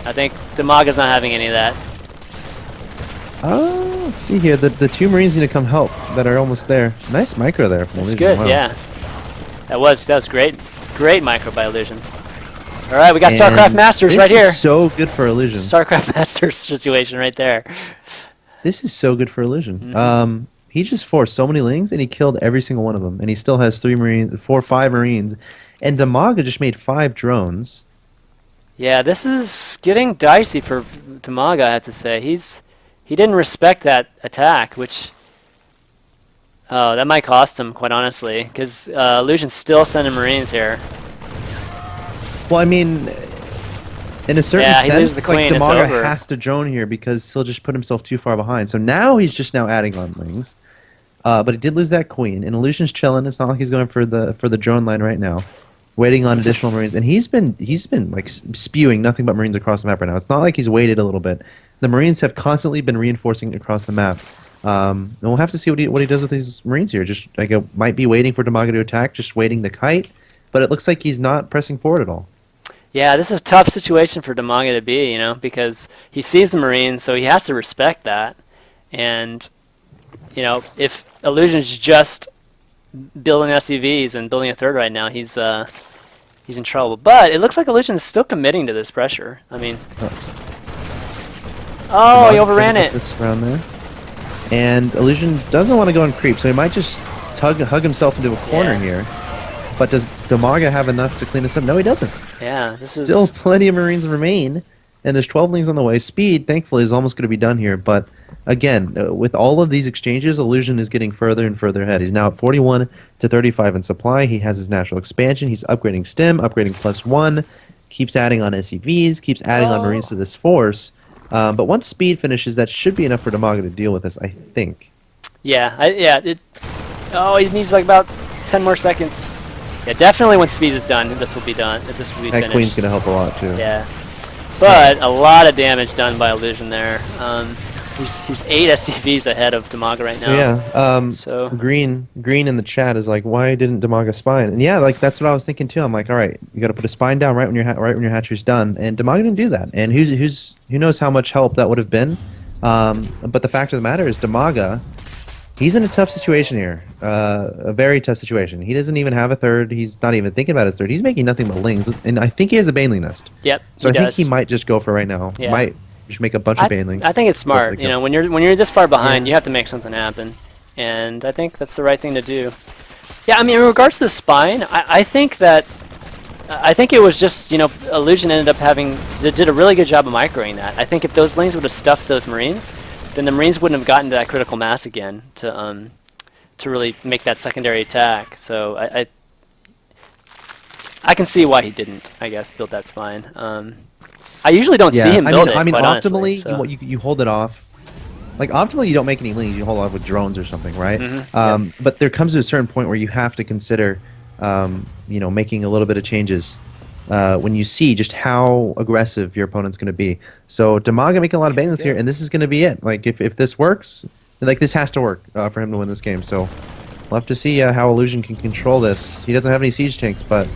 I think Dimaga's not having any of that. Oh, let's see here. The 2 Marines need to come help that are almost there. Nice micro there from That's Illusion. good, Wow. yeah. That was great micro by Illusion. All right, we got StarCraft And Masters this right here. is so good for Illusion. StarCraft Masters situation right there. This is so good for Illusion. Mm-hmm. He just forced so many lings and he killed every single one of them. And he still has 5 Marines. And Dimaga just made 5 drones. Yeah, this is getting dicey for Dimaga, I have to say. He didn't respect that attack, which Oh, that might cost him, quite honestly, because Illusion's still sending Marines here. Well, I mean, in a certain Yeah, he loses sense, the like queen, it's Dimaga over. has to drone here because he'll just put himself too far behind. So now he's just now adding on lings. But he did lose that queen, and Illusion's chilling. It's not like he's going for the drone line right now, waiting on He's additional just- Marines. And he's been like spewing nothing but Marines across the map right now. It's not like he's waited a little bit. The Marines have constantly been reinforcing across the map. And we'll have to see what he does with these Marines here. Just like might be waiting for Dimaga to attack, just waiting to kite. But it looks like he's not pressing forward at all. Yeah, this is a tough situation for Dimaga to be, because he sees the Marines, so he has to respect that. And, if Illusion's just building SCVs and building a third right now, he's in trouble. But it looks like Illusion's still committing to this pressure. I mean, oh, he overran it. This round there. And Illusion doesn't want to go on creep, so he might just hug himself into a corner here. But does Dimaga have enough to clean this up? No, he doesn't. Yeah, this is Still plenty of Marines remain, and there's 12 lings on the way. Speed, thankfully, is almost going to be done here, but again, with all of these exchanges, Illusion is getting further and further ahead. He's now at 41 to 35 in supply. He has his natural expansion. He's upgrading STEM, upgrading +1, keeps adding on SCVs, keeps adding on Marines to this force. But once speed finishes, that should be enough for Dimaga to deal with this, I think. Yeah, he needs like about 10 more seconds. Yeah, definitely when speed is done, this will be done. This will be That finished. queen's going to help a lot, too. Yeah, but a lot of damage done by Illusion there. He's 8 SCVs ahead of Dimaga right now. So yeah, Green in the chat is like, why didn't Dimaga spine? And yeah, like that's what I was thinking too. I'm like, all right, you got to put a spine down right when your hatchery's done, and Dimaga didn't do that. And who knows how much help that would have been? But the fact of the matter is, Dimaga, he's in a tough situation here, a very tough situation. He doesn't even have a third. He's not even thinking about his third. He's making nothing but lings, and I think he has a Baneling nest. Yep. So I think he might just go for right now. Yeah. Might just make a bunch of Banelings. I think it's smart. Like When you're this far behind, Yeah. you have to make something happen, and I think that's the right thing to do. Yeah, I mean, in regards to the spine, I think it was just Illusion ended up did a really good job of microing that. I think if those lings would have stuffed those Marines, then the Marines wouldn't have gotten to that critical mass again to really make that secondary attack. So I can see why he didn't, I guess, build that spine. I usually don't see him build it. I mean, quite optimally, honestly, so. you hold it off. Like optimally, you don't make any lings. You hold it off with drones or something, right? Mm-hmm. But there comes to a certain point where you have to consider, making a little bit of changes when you see just how aggressive your opponent's going to be. So Dimaga making a lot of banelings here, and this is going to be it. Like if this works, like this has to work for him to win this game. So we'll have to see how Illusion can control this. He doesn't have any siege tanks, but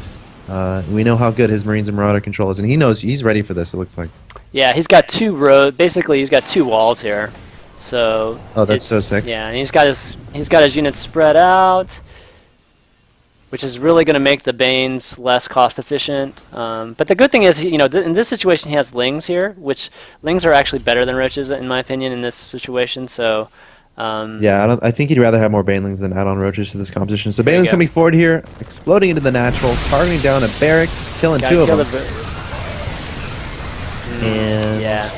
we know how good his Marines and Marauder control is, and he knows he's ready for this. It looks like. Yeah, he's got 2 roads. Basically, he's got 2 walls here. So. Oh, that's so sick. Yeah, and he's got his units spread out, which is really going to make the Banes less cost efficient. But the good thing is, in this situation, he has lings here, which lings are actually better than roaches in my opinion in this situation. So. Yeah, I think he'd rather have more Banelings than add-on roaches to this composition. So There you Banelings go. coming forward here, exploding into the natural, targeting down a barracks, killing Gotta 2 of kill them. And Yeah.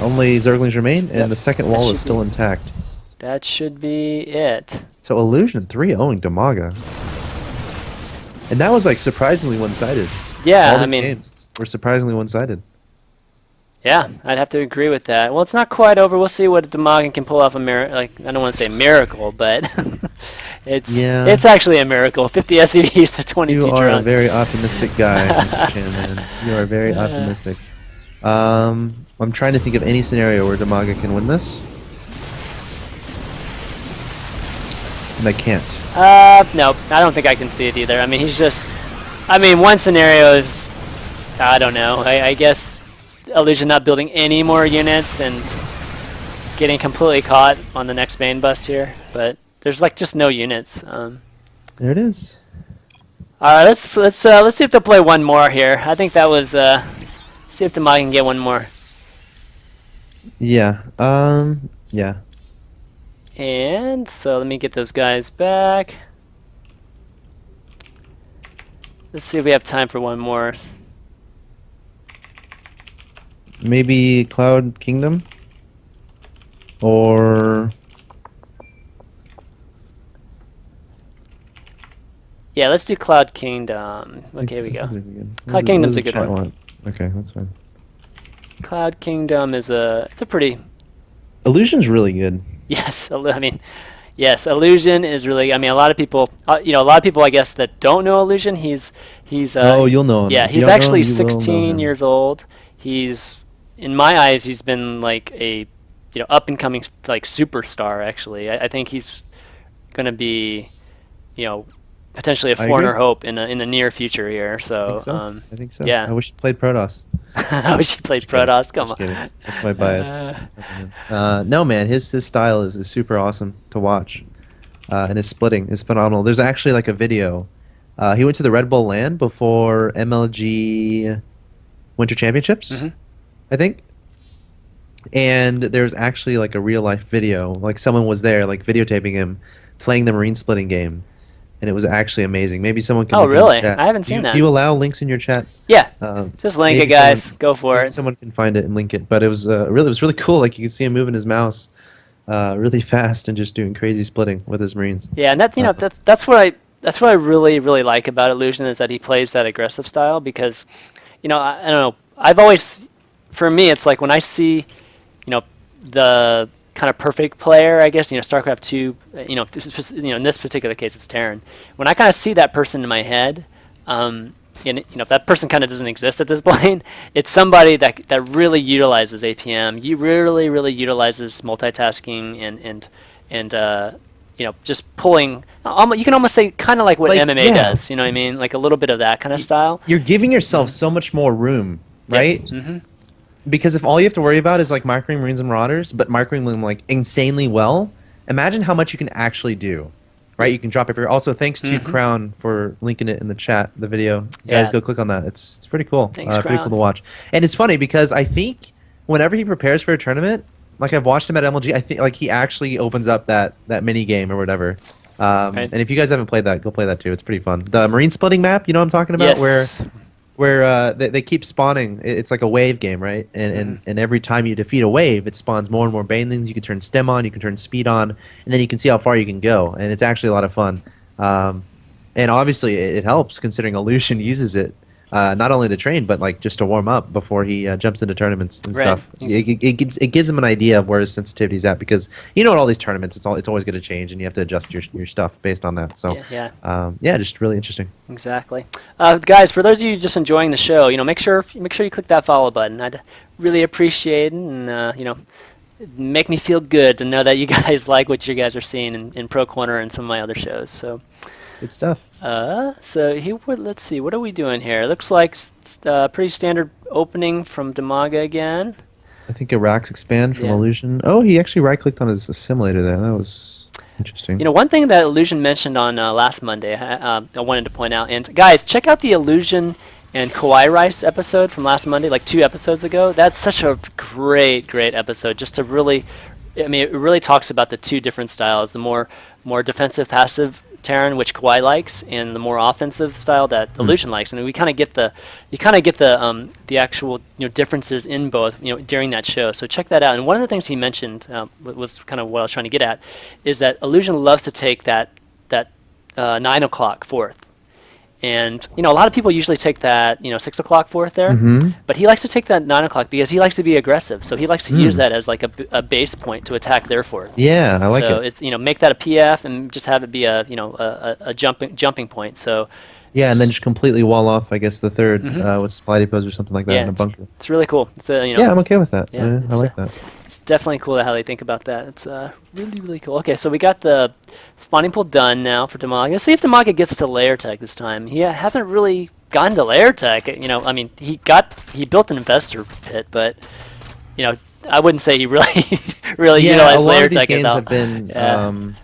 only Zerglings remain, and Yep, the second that wall should is still be- intact. That should be it. So Illusion 3-0ing Dimaga. And that was like surprisingly one-sided. Yeah, All I these mean, games were surprisingly one-sided. yeah, I'd have to agree with that. Well, it's not quite over. We'll see what Dimaga can pull off a miracle. Like, I don't want to say miracle, but it's actually a miracle. 50 SCVs to 22 You are drones. a very optimistic guy, Mr. Chanman. You are very optimistic. I'm trying to think of any scenario where Dimaga can win this. And I can't. No, I don't think I can see it either. I mean, one scenario is, I don't know. I guess Illusion not building any more units and getting completely caught on the next main bus here. But there's like just no units. There it is. All right, let's see if they'll play one more here. I think that was see if Dimaga can get one more. Yeah. Yeah. And so let me get those guys back. Let's see if we have time for one more. Maybe Cloud Kingdom? Or... Yeah, let's do Cloud Kingdom. Okay, here we go. Cloud Kingdom's a good one. Okay, that's fine. Cloud Kingdom is it's a pretty Illusion's really good. yes. I mean, yes, Illusion is really. I mean, a lot of people, a lot of people, I guess, that don't know Illusion. He's Oh, you'll know him. yeah, If you he's don't know actually him, you will know 16 him. years old. He's, in my eyes, he's been like a, up and coming like superstar. Actually, I think he's gonna be, you know, potentially a I foreigner agree. hope in the near future here. So, I think so. yeah. I wish he played Protoss. I wish he played Just kidding. Protoss. Come Just on. kidding. That's my bias. No, man, his style is super awesome to watch, and his splitting is phenomenal. There's actually like a video. He went to the Red Bull LAN before MLG Winter Championships, I think. And there's actually like a real life video, like someone was there, like videotaping him playing the Marine splitting game, and it was actually amazing. Maybe someone can. Oh, link it in the really? chat. I haven't seen that. Do you allow links in your chat? Yeah. Um, Just link it, maybe guys. someone- Go for maybe it. Someone can find it and link it. But it was really cool. Like you can see him moving his mouse, really fast and just doing crazy splitting with his Marines. Yeah, and that that's what I really like about Illusion is that he plays that aggressive style because, I don't know. I've always, for me, it's like when I see, the kind of perfect player, I guess, StarCraft 2, in this particular case it's Terran. When I kind of see that person in my head, and if that person kind of doesn't exist at this point, it's somebody that really utilizes APM. You really utilizes multitasking and just pulling. You can almost say kind of like what Like, MMA yeah. does. You know what I mean? Like a little bit of that kind of style. You're giving yourself so much more room, right? Mm-hmm. Because if all you have to worry about is like microing Marines and Marauders, but microing them like insanely well, imagine how much you can actually do. Right, you can drop everywhere. Also, thanks to Crown for linking it in the chat, the video. Guys, Yeah. go click on that. It's pretty cool. Thanks, pretty Crown. cool to watch. And it's funny because I think whenever he prepares for a tournament, like I've watched him at MLG, I think like he actually opens up that mini game or whatever. Right. And if you guys haven't played that, go play that too. It's pretty fun. The Marine splitting map, you know what I'm talking about, Yes. where they keep spawning. It's like a wave game, right? And every time you defeat a wave, it spawns more and more banelings. You can turn stem on, you can turn speed on, and then you can see how far you can go. And it's actually a lot of fun. And obviously, it helps considering Illusion uses it not only to train, but like just to warm up before he jumps into tournaments and Right. stuff. It gives him an idea of where his sensitivity is at because at all these tournaments, it's always going to change, and you have to adjust your stuff based on that. So Yeah. just really interesting. Exactly. Guys, for those of you just enjoying the show, make sure you click that follow button. I'd really appreciate it, and make me feel good to know that you guys like what you guys are seeing in Pro Corner and some of my other shows. So, It's good stuff. so here, let's see, what are we doing here? It looks like pretty standard opening from Dimaga again. I think a Rax expand from Yeah. Illusion. Oh, he actually right-clicked on his assimilator there. That was interesting. One thing that Illusion mentioned on last Monday, I wanted to point out, and guys, check out the Illusion and Kawhi Rice episode from last Monday, like 2 episodes ago. That's such a great episode. Just to really, it really talks about the two different styles: the more defensive, passive Terran, which Kawhi likes, and the more offensive style that Illusion likes. And we kind of get the actual differences in both during that show. So check that out. And one of the things he mentioned was kind of what I was trying to get at, is that Illusion loves to take that 9 o'clock fourth. And a lot of people usually take that 6 o'clock fourth there, but he likes to take that 9 o'clock because he likes to be aggressive. So he likes to use that as like a base point to attack their fourth. Yeah, I like so it. it's make that a PF and just have it be a a jumping point. So Yeah, and then just completely wall off, I guess, the third with supply depots or something like that in a bunker. it's really cool. It's Yeah, I'm okay with that. Yeah, I like that. It's definitely cool how they think about that. It's really cool. Okay, so we got the spawning pool done now for Dimaga. Let's see if Dimaga gets to layer tech this time. He hasn't really gotten to layer tech. I mean, he built an investor pit, but I wouldn't say he really utilized a lot layer of these tech games at all. have been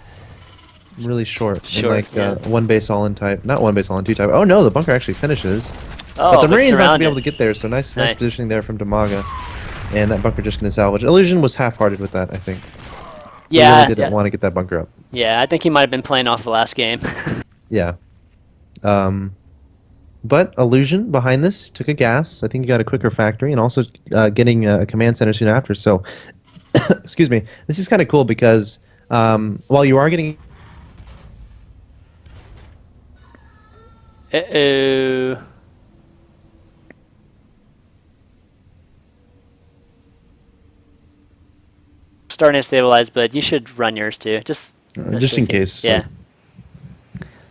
really short. Short, Like yeah. one base all in type, not one base all in two type. Oh no, the bunker actually finishes. Oh, But the Marines not to be surrounded. able to get there, so nice Nice. positioning there from Dimaga. And that bunker just going to salvage. Illusion was half-hearted with that, I think. He Yeah, really didn't want to get that bunker up. yeah. I think he might have been playing off the last game. Yeah. But Illusion behind this took a gas. I think he got a quicker factory and also getting a command center soon after. So, excuse me. This is kind of cool because while you are getting Uh-oh. Starting to stabilize, but you should run yours too. Just Just in case. Yeah.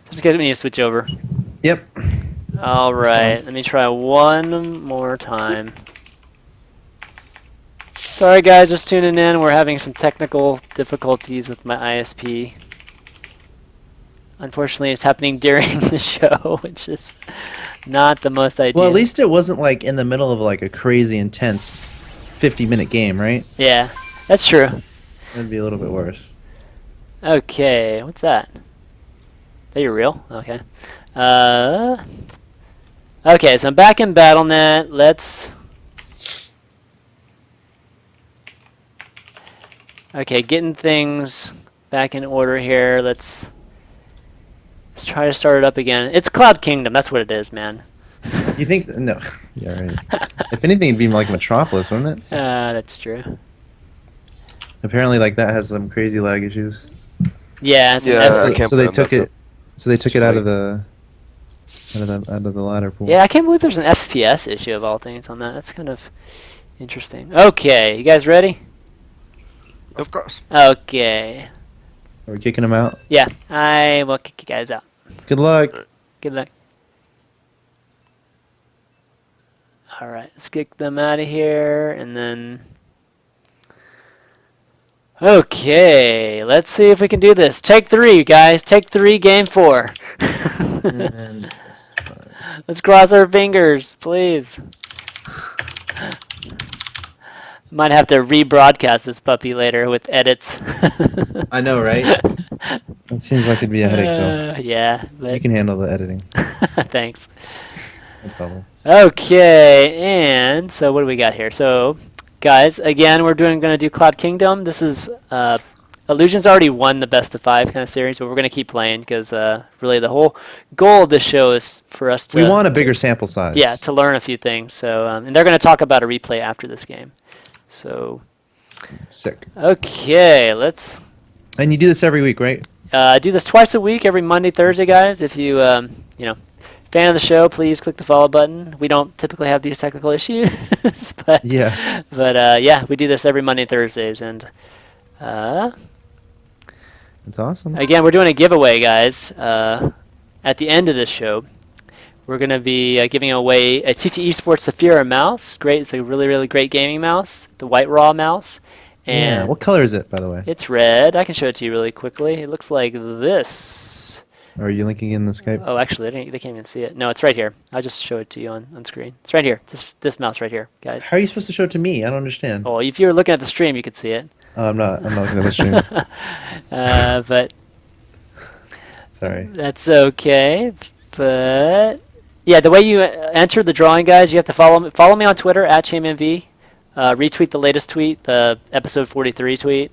Just in case we need to switch over. Yep. All right. Let me try one more time. Sorry, guys, just tuning in. We're having some technical difficulties with my ISP. Unfortunately, it's happening during the show, which is not the most ideal. Well, at least it wasn't like in the middle of like a crazy intense 50-minute game, right? Yeah, that's true. That'd be a little bit worse. Okay, what's that? That you're real? Okay. Okay, so I'm back in BattleNet. Let's... Okay, getting things back in order here. Let's try to start it up again. It's Cloud Kingdom. That's what it is, man. You think? No. Yeah, right. If anything, it'd be like Metropolis, wouldn't it? That's true. Apparently, like that has some crazy lag issues. Yeah. It's an Yeah, F- I can't So they blame took that, it. So they took it out of the ladder pool. Yeah, I can't believe there's an FPS issue of all things on that. That's kind of interesting. Okay, you guys ready? Of course. Okay. Are we kicking him out? Yeah, I will kick you guys out. Good luck. Good luck. Alright, let's kick them out of here, and then... Okay, let's see if we can do this. Take 3, guys. Take 3, game 4. And Let's cross our fingers, please. Might have to rebroadcast this puppy later with edits. I know, right? That seems like it'd be a headache, though. Yeah. But You can handle the editing. thanks. No problem. Okay, and so what do we got here? So, guys, again, we're going to do Cloud Kingdom. This is Illusion's already won the best of 5 kind of series, but we're going to keep playing because really the whole goal of this show is for us to... We want a bigger sample size. Yeah, to learn a few things. So, and they're going to talk about a replay after this game. So, Sick. okay, let's And you do this every week, right? do this twice a week, every Monday, Thursday, guys. If you, fan of the show, please click the follow button. We don't typically have these technical issues, but Yeah. yeah, we do this every Monday, Thursdays, and That's awesome. again, we're doing a giveaway, guys. At the end of this show, we're going to be giving away a TT Esports Saphira mouse. Great, it's a really, really great gaming mouse, the white raw mouse. Yeah. And What color is it, by the way? it's red. I can show it to you really quickly. It looks like this. Or are you linking in the Skype? Oh, actually, they can't even see it. No, it's right here. I'll just show it to you on screen. It's right here. This mouse right here, guys. How are you supposed to show it to me? I don't understand. Oh, if you were looking at the stream, you could see it. I'm not looking at the stream. But Sorry. that's okay. But yeah, the way you enter the drawing, guys, you have to follow me on Twitter at ChanmanV. Retweet the latest tweet, the episode 43 tweet.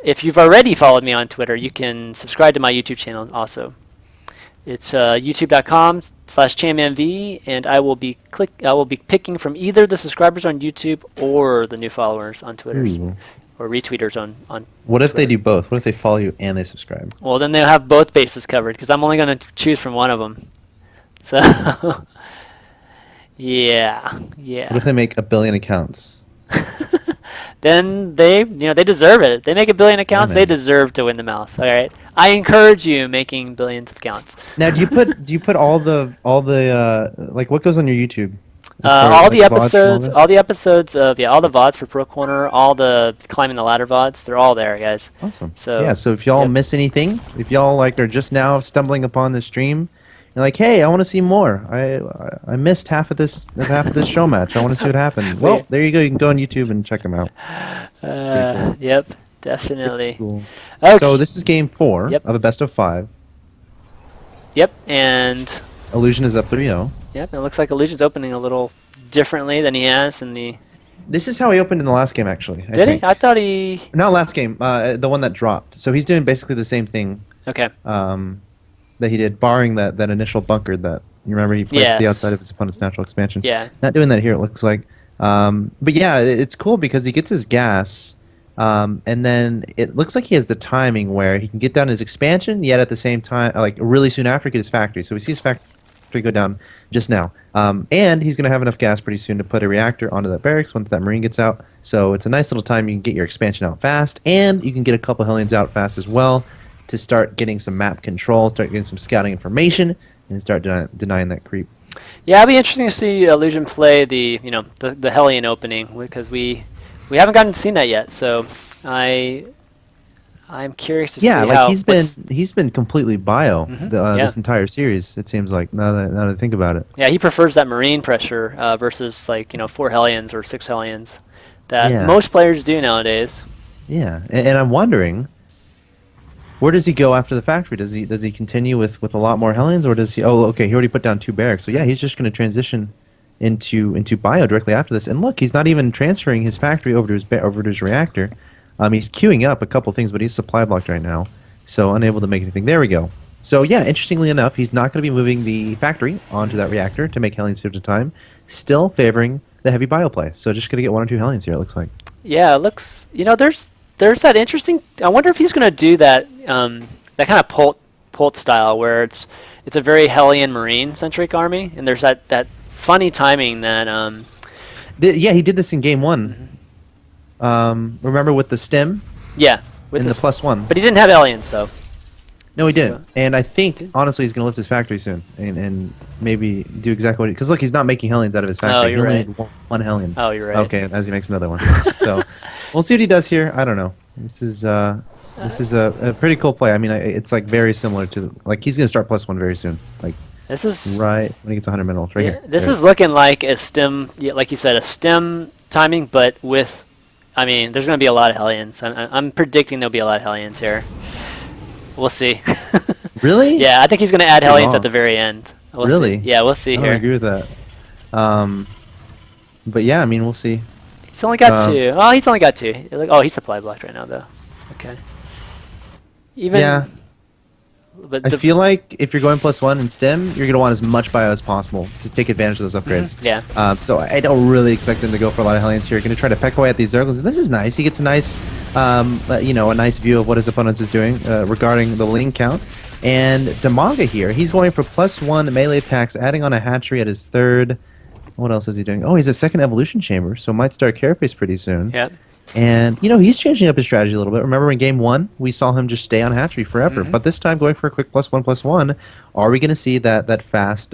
If you've already followed me on Twitter, you can subscribe to my YouTube channel also. It's youtube.com/ChanmanV, and I will be picking from either the subscribers on YouTube or the new followers on Twitter, Ooh. or retweeters on What if they Twitter. do both? What if they follow you and they subscribe? Well, then they'll have both bases covered because I'm only going to choose from one of them. So, yeah. What if they make 1 billion accounts? Then they deserve it. They make 1 billion accounts, they man. deserve to win the mouse. All right. I encourage you making billions of accounts. Now, do you put all the like what goes on your YouTube? As far as, All like, the VODs from episodes, this? all the episodes of all the VODs for Pro Corner, all the climbing the ladder VODs, they're all there, guys. Awesome. So- yeah, so if y'all Yep. miss anything, if y'all like are just now stumbling upon the stream, you're like, hey, I want to see more. I missed half of this show match. I want to see what happened. Well, there you go. You can go on YouTube and check them out. cool. Yep, definitely. Cool. Okay. So this is game 4 Yep. of a best of 5. Yep, and Illusion is up 3-0. yep, it looks like Illusion's opening a little differently than he has in the. This is how he opened in the last game, actually. I Did he? think. I thought he. Not last game. The one that dropped. So he's doing basically the same thing. Okay. That he did, barring that initial bunker that you remember he placed at the Yes. outside of his opponent's natural expansion. Yeah. Not doing that here, it looks like. But yeah, it's cool because he gets his gas, and then it looks like he has the timing where he can get down his expansion, yet at the same time, like really soon after, get his factory. So he sees factory factory go down just now. And he's going to have enough gas pretty soon to put a reactor onto that barracks once that Marine gets out. So it's a nice little time you can get your expansion out fast, and you can get a couple Hellions out fast as well to start getting some map control, start getting some scouting information, and start denying that creep. Yeah, it'll be interesting to see Illusion play the the Hellion opening, because we haven't gotten to see that yet. So I'm curious to see Yeah, how he's been completely bio Yeah. this entire series. It seems like now that I think about it. Yeah, he prefers that Marine pressure versus 4 Hellions or 6 Hellions that Yeah. most players do nowadays. Yeah, and I'm wondering, where does he go after the factory? Does he continue with a lot more Hellions, or does he? Oh, okay, he already put down 2 barracks. So yeah, he's just going to transition into bio directly after this. And look, he's not even transferring his factory over to his reactor. He's queuing up a couple things, but he's supply blocked right now, so unable to make anything. There we go. So yeah, interestingly enough, he's not going to be moving the factory onto that reactor to make Hellions at a time. Still favoring the heavy bio play. So just going to get 1 or 2 Hellions here, it looks like. Yeah, it looks. There's that interesting. I wonder if he's going to do that that kind of Polt style where it's a very Hellion Marine centric army, and there's that funny timing that. Yeah, he did this in game 1. Remember with the stem Yeah, with and the +1. but he didn't have Hellions though. No, he So- didn't. And I think, honestly, he's going to lift his factory soon and maybe do exactly what he... Because, look, he's not making Hellions out of his factory. you're he only right. made one Hellion. Oh, you're right. Okay, as he makes another one. So, we'll see what he does here. I don't know. This is a pretty cool play. I mean, it's, like, very similar to... Like, he's going to start +1 very soon. Like, This is right when he gets 100 minerals. Right here. This There. is looking like a stem, like you said, a stem timing, but with. I mean, there's going to be a lot of Hellions. I'm predicting there'll be a lot of Hellions here. We'll see. Really? Yeah, I think he's going to add Pretty Hellions long. at the very end. We'll Really? See. Yeah, we'll see I don't here. agree with that. But, yeah, I mean, we'll see. He's only got 2. Oh, he's only got 2. Oh, he's supply blocked right now, though. Okay. Even. Yeah. But I feel like if you're going +1 in STEM, you're going to want as much bio as possible to take advantage of those upgrades. Yeah. So I don't really expect them to go for a lot of Hellions here. Going to try to peck away at these Zerglings. And this is nice. He gets a nice, a nice view of what his opponent is doing regarding the lane count. And Dimaga here, he's going for +1 melee attacks, adding on a hatchery at his 3rd. What else is he doing? Oh, he's a 2nd evolution chamber, so might start Carapace pretty soon. Yep. And, he's changing up his strategy a little bit. Remember in game 1, we saw him just stay on hatchery forever. But this time, going for a quick +1/+1, are we going to see that fast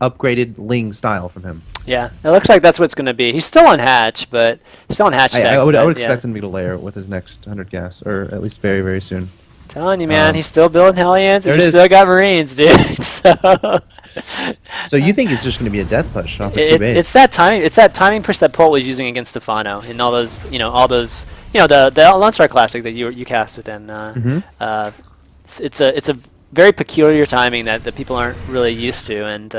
upgraded Ling style from him? Yeah. It looks like that's what's going to be. He's still on hatch, but he's still on hatch. I would but, expect him to layer with his next 100 gas, or at least very, very soon. Telling you, man, he's still building Hellions, there and it he's is. still got Marines, dude. So. So you think it's just going to be a death push off of 2 base? It's that timing. It's that timing push that Polt was using against Stefano and all those. The Lone Star Classic that you casted, and it's a very peculiar timing that people aren't really used to, and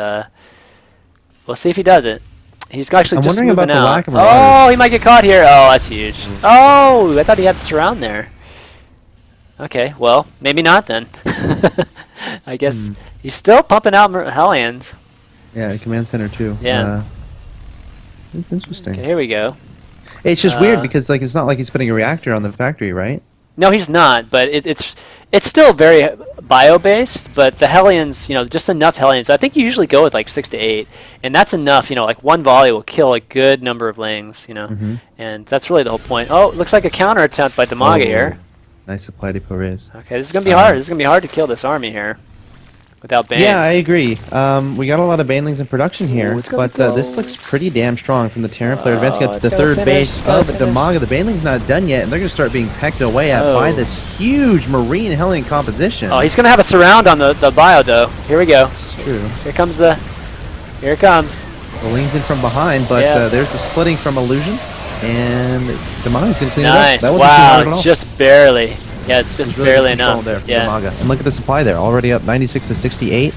we'll see if he does it. He's actually I'm just wondering moving about the out. lack of Oh, marauders. he might get caught here. Oh, that's huge. Oh, I thought he had the surround there. Okay, well, maybe not then. I guess he's still pumping out Hellions. Yeah, command center too. Yeah. It's interesting. Okay, here we go. It's just weird because it's not like he's putting a reactor on the factory, right? No, he's not, but it's still very bio-based, but the Hellions, just enough Hellions. I think you usually go with like 6 to 8, and that's enough, like one volley will kill a good number of Lings, and that's really the whole point. Oh, looks like a counter attempt by Dimaga here. Nice supply depot raise. Okay, this is going to be hard. This is going to be hard to kill this army here without Banes. Yeah, I agree. We got a lot of Banelings in production here, Ooh, it's gonna but this close. looks pretty damn strong from the Terran player advancing up to it's the gonna 3rd finish, base it's gonna of finish. Dimaga. The Baneling's not done yet, and they're going to start being pecked away at by this huge Marine Hellion composition. Oh, he's going to have a surround on the bio, though. Here we go. It's true. Here it comes. The Ling's in from behind, but Yeah. there's the splitting from Illusion, and Dimaga's going to clean Nice. it up. That wasn't too hard at Wow, all. just barely. Yeah, it's just There's really barely good control enough. there for Yeah. Dimaga. And look at the supply there, already up 96 to 68.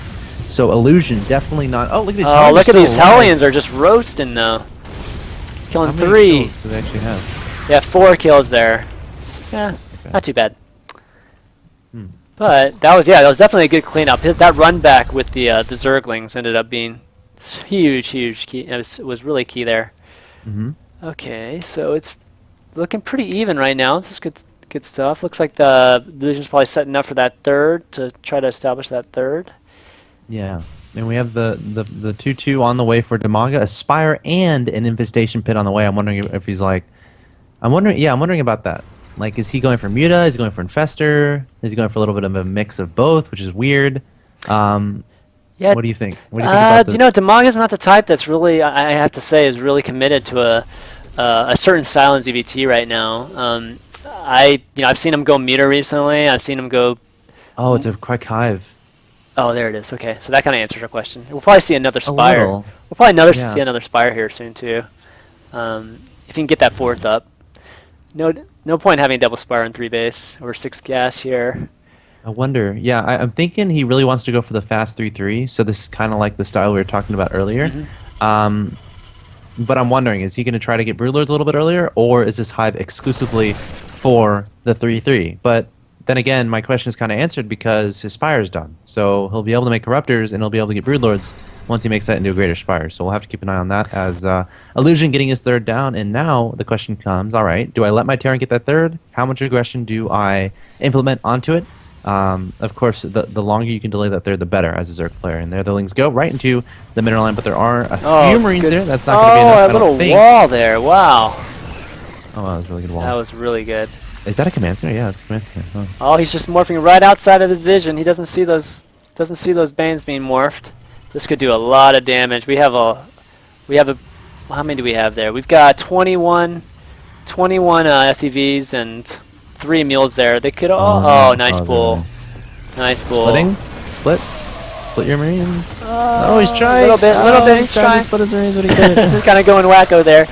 So Illusion definitely not. Oh, look at these. Oh, Hellions look at still these alive. Hellions are just roasting though. Killing How many 3. kills do they actually have? Yeah, 4 kills there. Yeah, not too bad. But that was definitely a good cleanup. That run back with the Zerglings ended up being huge key. It was really key there. Okay, so it's looking pretty even right now. This is good stuff. Looks like the Illusion's probably setting up for that 3rd to try to establish that 3rd. Yeah. And we have the 2-2 on the way for Dimaga, a Spire and an Infestation Pit on the way. I'm wondering if he's like... I'm wondering about that. Like, is he going for Muta? Is he going for Infestor? Is he going for a little bit of a mix of both, which is weird? Yeah. What do you think? What do you think about the... You know, Dimaga's not the type that's really, I have to say, is really committed to a certain style in ZVT right now. I've seen him go Muta recently. I've seen him go... Oh, it's a Quack Hive. Oh, there it is. Okay, so that kind of answers our question. We'll probably see another A Spire. little. We'll probably Yeah. see another Spire here soon too. If you can get that fourth up. No point having a double Spire in 3 base or 6 gas here. I wonder. Yeah, I'm thinking he really wants to go for the fast 3-3. So this is kind of like the style we were talking about earlier. But I'm wondering, is he going to try to get Broodlords a little bit earlier, or is this Hive exclusively for the 3-3? But then again, my question is kind of answered because his Spire is done. So he'll be able to make Corruptors, and he'll be able to get Broodlords once he makes that into a greater Spire. So we'll have to keep an eye on that as Illusion getting his 3rd down. And now the question comes, all right, do I let my Terran get that 3rd? How much aggression do I implement onto it? Of course, the longer you can delay that 3rd, the better as a Zerg player. And there the Lings go right into the mineral line, but there are a few Marines there. That's not going to be enough, I a little don't think. wall there. Wow. Oh, wow, that was a really good wall. That was really good. Is that a command center? Yeah, it's a command center. Oh. Oh, he's just morphing right outside of his vision. He doesn't see those Banes being morphed. This could do a lot of damage. We have a how many do we have there? We've got 21 SEVs and 3 mules there. They could all nice pull. Nice pull. Splitting? Split your Marine. Oh, he's trying. Little bit. He's trying. to split his Marines, but he couldn't. He's kind of going wacko there.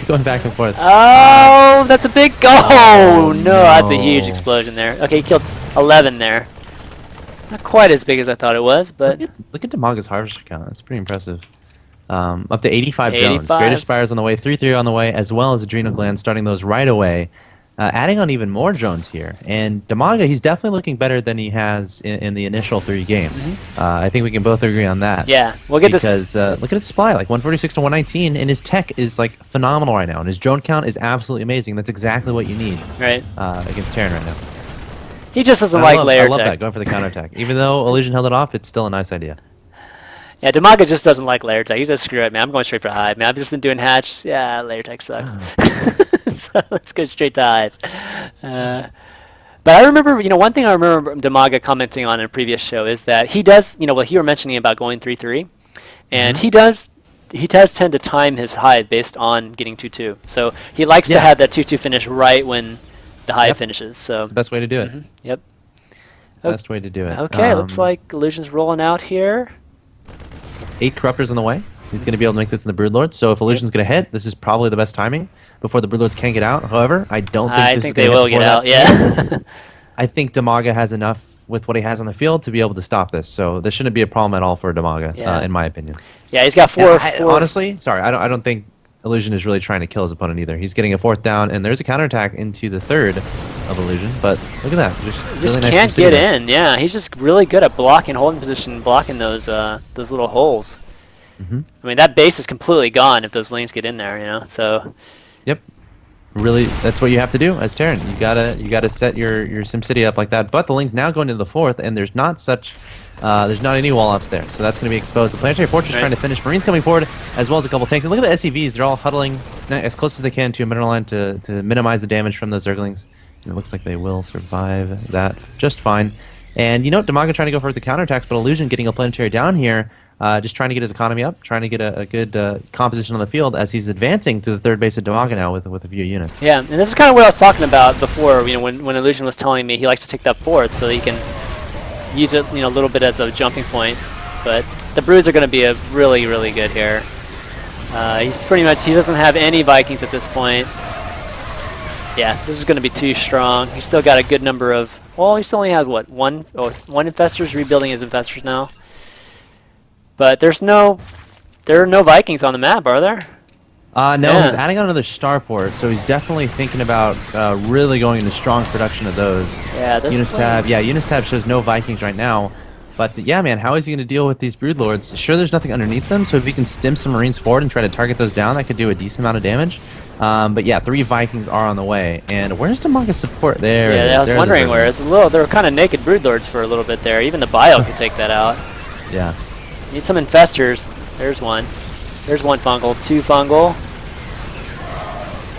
Going back and forth. Oh, that's a big go. Oh, No, that's a no. huge explosion there. Okay, he killed 11 there. Not quite as big as I thought it was, but Look at Dimaga's harvester count. That's pretty impressive. Up to 85 drones. 85. Greater Spires on the way, 3-3 on the way, as well as Adrenal Glands starting those right away. Adding on even more drones here. And Dimaga, he's definitely looking better than he has in the initial 3 games. I think we can both agree on that. yeah, we'll get Because this. look at his supply, like 146 to 119, and his tech is like phenomenal right now. And his drone count is absolutely amazing. That's exactly what you need Right. against Terran right now. He just doesn't I like love, layer I love tech. that, going for the counterattack. Even though Illusion held it off, it's still a nice idea. Yeah, Dimaga just doesn't like layer tech. He says, screw it, man. I'm going straight for Hive. Man, I've just been doing hatch. Yeah, layer tech sucks. So let's go straight to Hive. But I remember, one thing I remember Dimaga commenting on in a previous show is that he does, what you were mentioning about going 3-3, and he does tend to time his Hive based on getting 2-2. So he likes to have that 2-2 finish right when the Hive finishes. So That's the best way to do it. Yep. Best way to do it. Okay, looks like Illusion's rolling out here. 8 Corruptors on the way. He's going to be able to make this in the Broodlord. So if Illusion's going to hit, this is probably the best timing before the Broodlords can get out. However, I don't think I this think is they gonna will hit get before out. that. Yeah. I think Dimaga has enough with what he has on the field to be able to stop this. So this shouldn't be a problem at all for Dimaga, Yeah. in my opinion. Yeah, he's got And four. honestly, sorry, I don't think Illusion is really trying to kill his opponent either. He's getting a 4th down, and there's a counterattack into the 3rd of Illusion. But look at that, just Just really nice can't from get sitting there. in. Yeah, he's just really good at blocking, holding position, blocking those little holes. I mean, that base is completely gone if those lanes get in there. So Yep. Really, that's what you have to do as Terran. You gotta set your SimCity up like that. But the Ling's now going into the 4th, and there's not any wall ups there, so that's going to be exposed. The Planetary Fortress trying to finish. Marines coming forward, as well as a couple tanks. And look at the SCVs; they're all huddling as close as they can to a mineral line to minimize the damage from those Zerglings. And it looks like they will survive that just fine. And Dimaga trying to go for the counterattacks, but Illusion getting a planetary down here. Just trying to get his economy up, trying to get a good composition on the field as he's advancing to the 3rd base of Dimaga now with a few units. yeah, and this is kind of what I was talking about before. When Illusion was telling me he likes to take that 4th so that he can use it, a little bit as a jumping point. But the Broods are going to be a really, really good here. He's pretty much, he doesn't have any Vikings at this point. Yeah, this is going to be too strong. He's still got a good number of, well, he still only has what, one Infestor's rebuilding his Infestors now. But there are no Vikings on the map, are there? No, Yeah. he's adding on another starport, so he's definitely thinking about really going into strong production of those. Yeah, this Unistab, yeah, Unistab shows no Vikings right now. But yeah, man, how is he going to deal with these Broodlords? Sure, there's nothing underneath them, so if he can stim some Marines forward and try to target those down, that could do a decent amount of damage. But yeah, 3 Vikings are on the way. And where's Dimaga's support? There. it Yeah, is. I was There's wondering the where. It's a little. They were kind of naked broodlords for a little bit there. Even the bio could take that out. Yeah. Need some infestors. There's one. There's one fungal. 2 fungal.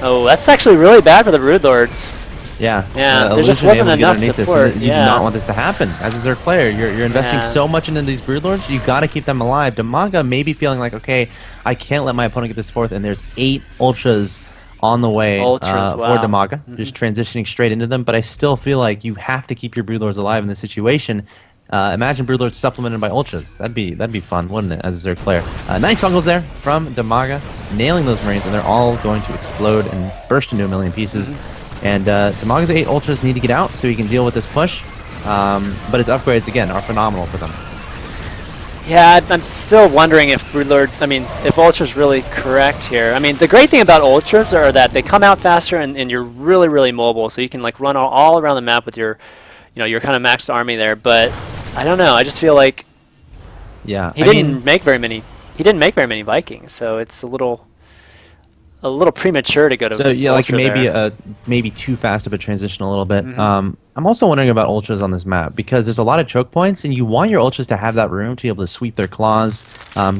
Oh, that's actually really bad for the broodlords. Yeah. Yeah, there just Illusion wasn't able to get enough underneath this, support, and you yeah. do not want this to happen. As a Zerg player, you're investing Yeah. so much into these broodlords, you got to keep them alive. Dimaga may be feeling like, okay, I can't let my opponent get this 4th, and there's 8 ultras on the way Ultras, for wow. Dimaga, just transitioning straight into them. But I still feel like you have to keep your broodlords alive in this situation. Imagine broodlords supplemented by ultras. That'd be fun, wouldn't it? As a Zerg player, nice fungals there from Dimaga, nailing those marines, and they're all going to explode and burst into a million pieces. And Dimaga's 8 ultras need to get out so he can deal with this push. But his upgrades again are phenomenal for them. Yeah, I'm still wondering if broodlord. I mean, if ultra's really correct here. I mean, the great thing about ultras are that they come out faster, and you're really, really mobile, so you can like run all around the map with your, your kind of maxed army there. But I don't know. I just feel like Yeah, he didn't make very many. He didn't make very many Vikings, so it's a little premature to go to. So yeah, like Ultra maybe there. maybe too fast of a transition a little bit. I'm also wondering about ultras on this map because there's a lot of choke points, and you want your ultras to have that room to be able to sweep their claws,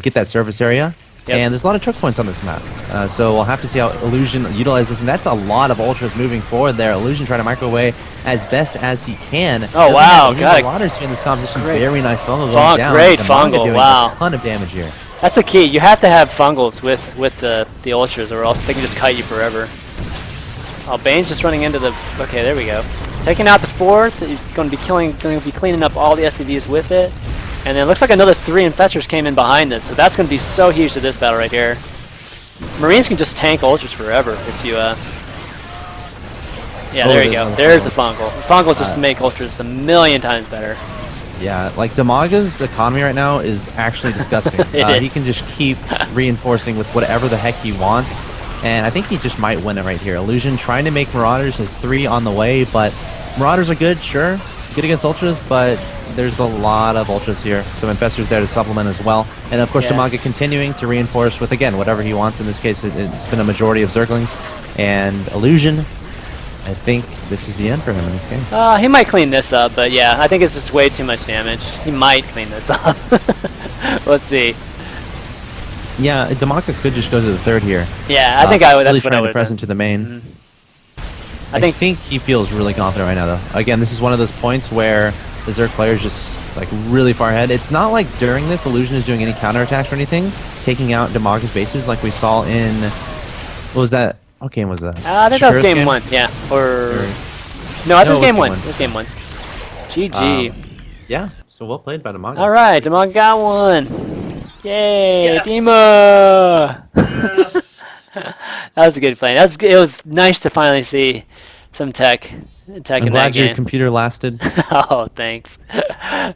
get that surface area. Yep. And there's a lot of choke points on this map, so we'll have to see how Illusion utilizes. And that's a lot of ultras moving forward there. Illusion trying to microwave as best as he can. Oh, wow, Got got a it. lot here in this composition. Great. Very nice fungal Fung- going down. great Dimaga fungal, doing wow. a ton of damage here. That's the key. You have to have fungals with the ultras, or else they can just kite you forever. Oh, Bane's just running into the. Okay, there we go. Taking out the 4th. He's going to be cleaning up all the SCVs with it. And then it looks like another 3 infestors came in behind this, so that's going to be so huge to this battle right here. Marines can just tank ultras forever if you. Yeah, there you go. There's the fungal. Fungals just make ultras a million times better. Yeah, like Dimaga's economy right now is actually disgusting. He is. can just keep reinforcing with whatever the heck he wants, and I think he just might win it right here. Illusion trying to make Marauders, his 3 on the way, but Marauders are good, sure, good against Ultras, but there's a lot of Ultras here. Some Infestors there to supplement as well, and of course Yeah. Dimaga continuing to reinforce with, again, whatever he wants. In this case, it's been a majority of Zerglings, and Illusion, I think this is the end for him in this game. He might clean this up, but yeah, I think it's just way too much damage. He might clean this up. Let's see. Yeah, Dimaga could just go to the 3rd here. Yeah, I think I would. Really That's what I trying to would. press into the main. I I think. think he feels really confident right now, though. Again, this is one of those points where the Zerg player is just like really far ahead. It's not like during this Illusion is doing any counterattacks or anything, taking out Dimaga's bases like we saw in. What was that? What game was that? I think that was Shakura's game 1. Yeah, or no, I think it was game 1. It was game 1. GG. Yeah, so well played by Dimaga. All right, Dimaga got one. Yay, Yes. Dima! Yes. That was a good play. It was nice to finally see some tech I'm in that glad your game. computer lasted Oh, thanks.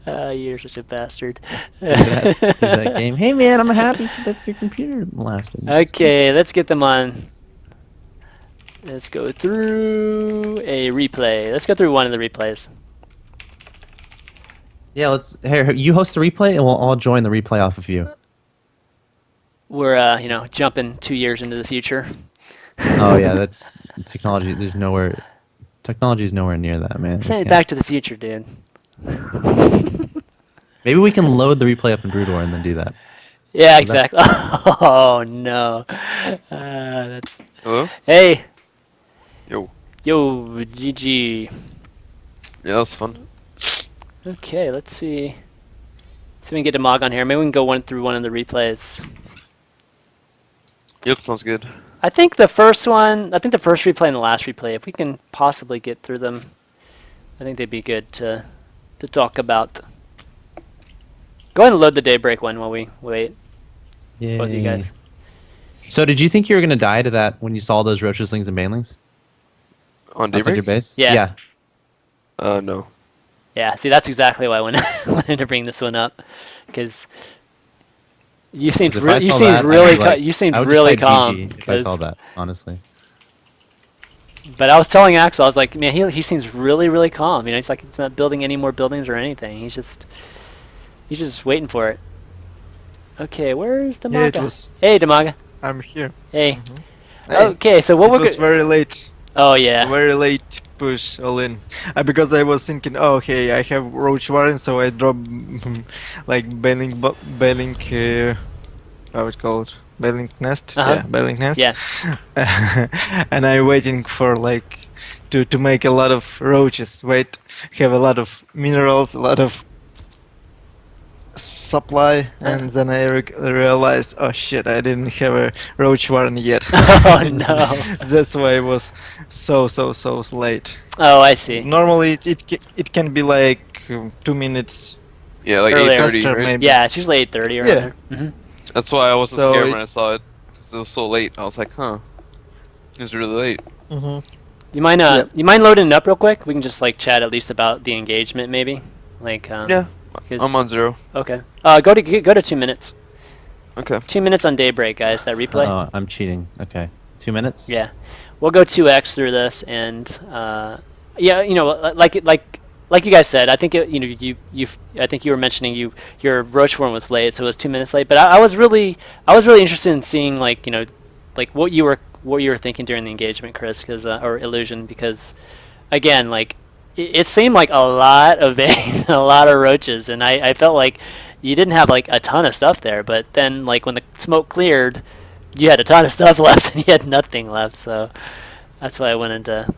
You're such a bastard. that game. Hey man, I'm happy that your computer lasted. Okay, let's get them on. Let's go through a replay. Let's go through one of the replays. Yeah, let's. Here, you host the replay, and we'll all join the replay off of you. We're, jumping 2 years into the future. Oh yeah, that's technology. There's nowhere. Technology is nowhere near that, man. Say We it can't- Back to the Future, dude. Maybe we can load the replay up in Brood War and then do that. Yeah, exactly. Oh no. That's. Hello? Hey, Yo. yo, GG. Yeah, that was fun. Okay, let's see. So we can get Dimag on here. Maybe we can go through one of the replays. Yep, sounds good. I think the first replay and the last replay, if we can possibly get through them, I think they'd be good to talk about. Go ahead and load the Daybreak one while we wait. Yeah. Both of you guys. So did you think you were gonna die to that when you saw those Roacheslings and Banelings On outside your Daybreak? base? Yeah. Yeah. No. Yeah, see, that's exactly why I wanted to bring this one up, because you seemed 'Cause if I you saw seemed that, I'd really be like- you seemed I would just really type calm. GG if I saw 'cause- that, honestly. But I was telling Axel, I was like, man, he seems really calm. He's like, he's not building any more buildings or anything. He's just waiting for it. Okay, where's Dimaga? Yeah, it was. Hey, Dimaga. I'm here. Hey. Hey, Okay, so what it we're was very late. Oh yeah. Very late push all in. Because I was thinking, oh, okay, I have Roach Warren, so I drop like Bailing, how it's called? Bailing Nest? Uh-huh. Yeah, Bailing Nest. Yeah. And I'm waiting for like to make a lot of roaches. Wait, have a lot of minerals, a lot of supply, and then I realized, oh shit, I didn't have a roach warren yet. Oh no. That's why it was so late. Oh, I see. Normally it can be like 2 minutes Yeah, like Earlier. 8:30, faster right? maybe. Yeah, it's usually 8:30 around Yeah. there. Mm-hmm. That's why I was so So scared it- when I saw it. 'Cause it was so late. I was like, huh. It was really late. Mhm. You mind Yep. you mind loading it up real quick? We can just like chat at least about the engagement maybe. Like Yeah, 'cause- I'm on 0. Okay. Go to 2 minutes. Okay. 2 minutes on Daybreak, guys. That replay. Oh, I'm cheating. Okay. 2 minutes? Yeah, we'll go 2x through this, and yeah, you know, like you guys said, I think I think you were mentioning your roach form was late, so it was 2 minutes late. But I was really interested in seeing like like what you were thinking during the engagement, Chris, because or Illusion, because again, like it seemed like a lot of veins, a lot of roaches, and I felt like you didn't have like a ton of stuff there, but then like when the smoke cleared, you had a ton of stuff left and you had nothing left, so that's why I went into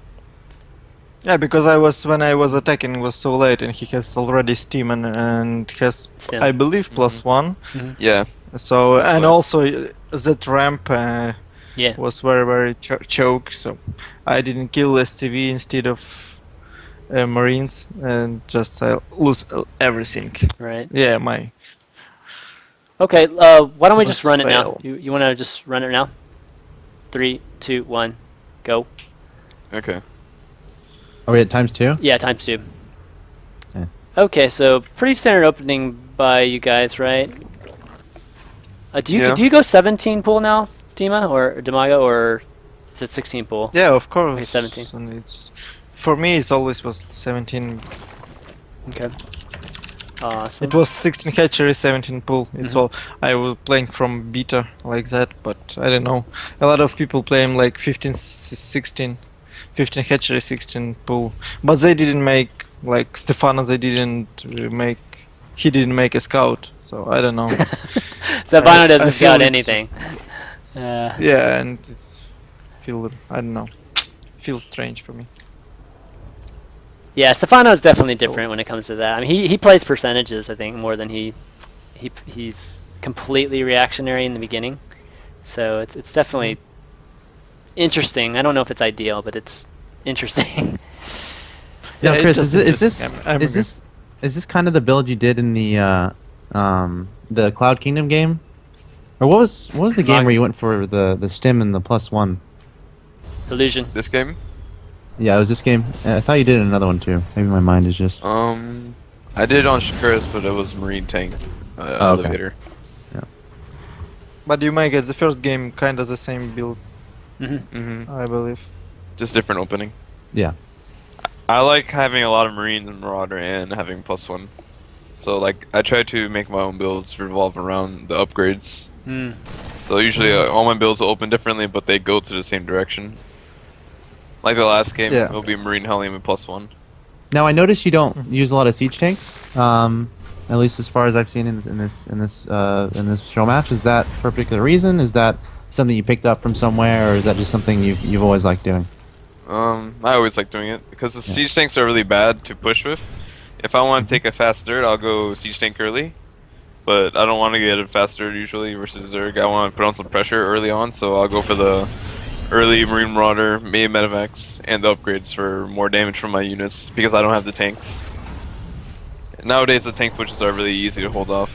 Yeah, because when I was attacking, it was so late, and he has already Steam and has, Stim. I believe, +1. Yeah. So That's and why. also that ramp Yeah. was very choke. So I didn't kill STV instead of Marines, and just I lose everything. Right. Yeah, my Okay, why don't we just Was run it now? fail. You want to just run it now? 3, 2, 1, go. Okay. Are we at ×2? Yeah, times 2. Yeah. Okay, so pretty standard opening by you guys, right? Yeah. Do you go 17 pool now, Dima or Dimaga, or is it 16 pool? yeah, of course. Okay, 17. And it's for me, it's always was 17. Okay. Awesome. It was 16 hatchery, 17 pool. It's Mhm. all. I was playing from beta like that, but I don't know. A lot of people playing like 15, 16, 15 hatchery, 16 pool. But they didn't make like Stefano. They didn't make. He didn't make a scout. So I don't know. Stefano I doesn't feel scout it's- anything. Yeah, and it's I don't know. Feels strange for me. Yeah, Stefano is definitely different when it comes to that. I mean, he plays percentages, I think, more than he's completely reactionary in the beginning. So it's definitely interesting. I don't know if it's ideal, but it's interesting. Yeah, it's Chris, just is interesting. I'm agree. this kind of the build you did in the Cloud Kingdom game? Or what was the game Not- where you went for the stim and the +1? Illusion. This game? Yeah, it was this game. I thought you did another one too. Maybe my mind is just. I did it on Shakuras, but it was Marine Tank okay. elevator. But you make it the first game kind of the same build, Mm-hmm. I believe. Just different opening. Yeah. I like having a lot of Marines and Marauder and having +1. So like I try to make my own builds revolve around the upgrades. Mm. So usually all my builds will open differently, but they go to the same direction. Like the last game, Yeah. it'll be Marine Hellium and +1. Now I noticed you don't use a lot of siege tanks. At least as far as I've seen in this show match. Is that for a particular reason? Is that something you picked up from somewhere, or is that just something you've always liked doing? I always like doing it because the Yeah. siege tanks are really bad to push with. If I want to take a fast third, I'll go siege tank early. But I don't want to get a fast third usually versus Zerg. I want to put on some pressure early on, so I'll go for the early Marine Marauder, maybe Medivacs, and the upgrades for more damage from my units because I don't have the tanks. Nowadays, the tank pushes are really easy to hold off.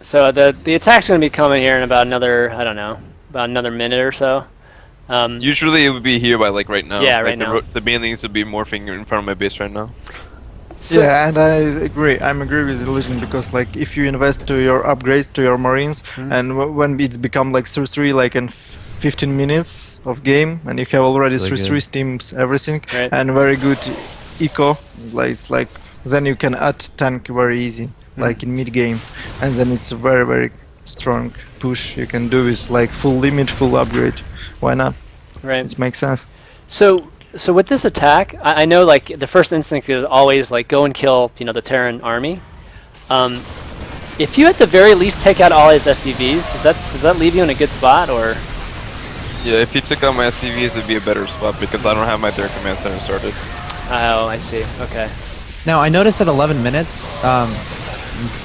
So the attack's going to be coming here in about another, I don't know, about another minute or so. Usually, it would be here by like right now. Yeah, like right now. The banelings would be morphing in front of my base right now. So- Yeah, and I agree. I'm agree with Illusion because like if you invest to your upgrades to your Marines, and when it's become like 3-3, like in 15 minutes of game, and you have already Really 3-3 good. steams, everything, Right. and very good eco, like it's like then you can add tank very easy, like in mid game, and then it's very strong push you can do is like full limit, full upgrade. Why not? Right. It makes sense. So with this attack, I know like the first instinct is always like go and kill, the Terran army. If you at the very least take out all his SCVs, does that leave you in a good spot, or? Yeah, if you took out my SCVs, it'd be a better spot because I don't have my third command center started. Oh, I see. Okay. Now, I noticed at 11 minutes,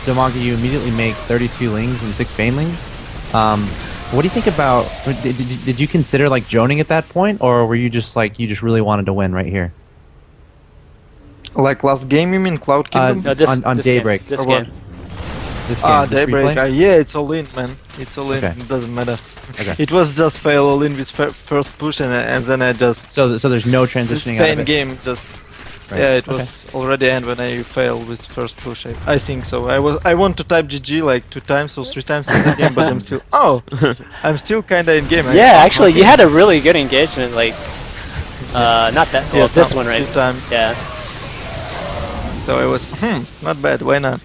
Dimaga, you immediately make 32 lings and 6 banelings. What do you think about... Did you consider, like, joning at that point? Or were you just, like, you just really wanted to win right here? Like last game, you mean Cloud Kingdom? No, this on this Daybreak. Game. This Or game. This game, this Daybreak. replay? Yeah, it's all in, man. It's all in. Okay. It doesn't matter. Okay. It was just fail all in with first push, and then I just So there's no transitioning stay out of in it? game. Just Right. yeah, it Okay. was already end when I failed with first push. I think so. I want to type GG like 2 times or 3 times in the game, but I'm still I'm still kinda in game. Yeah, actually, you had a really good engagement. Like, not that. Well, this one, right? 2 times. Yeah. So I was, not bad. Why not?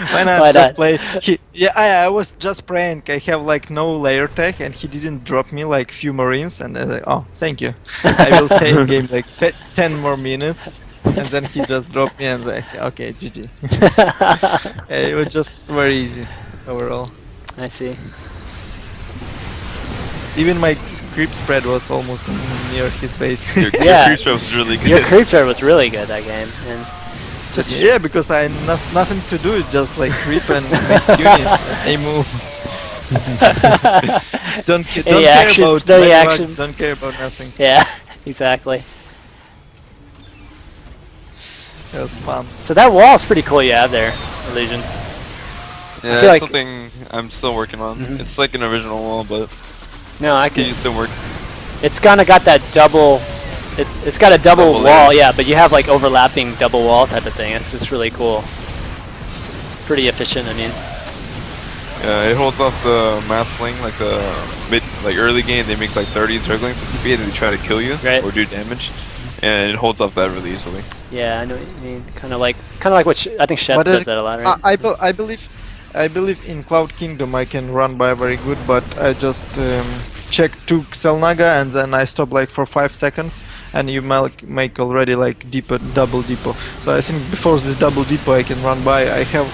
Why not Why just not? play? I was just praying. I have like no layer tech, and he didn't drop me like few marines, and I was like, oh, thank you. I will stay in game like 10 more minutes, and then he just dropped me, and I said, okay, GG. It was just very easy overall. I see. Even my creep spread was almost near his base. Your Yeah. creep spread was really good. Your creep serve was really good that game, and just Yeah, because I nothing to do, just like creep and make units. They move. don't Any care actions, about no medevacs, actions. Don't care about nothing. yeah, exactly. It was fun. So that wall is pretty cool you have there, Illusion. Yeah, feel it's like- something I'm still working on. Mhm. It's like an original wall, but No, I it could. used to work. It's kind of got that double. It's got a double Double wall, layer. yeah, but you have like overlapping double wall type of thing. It's just really cool. Pretty efficient, I mean. Yeah, it holds off the mass sling like the early game. They make like 30 circlings of speed and they try to kill you Right. or do damage, and it holds off that really easily. Yeah, I know what you mean. Kind of like what I think Chef But does that a lot, right? I believe in Cloud Kingdom I can run by very good, but I just check to Xelnaga and then I stop like for 5 seconds, and you make already like double depot. So I think before this double depot I can run by. I have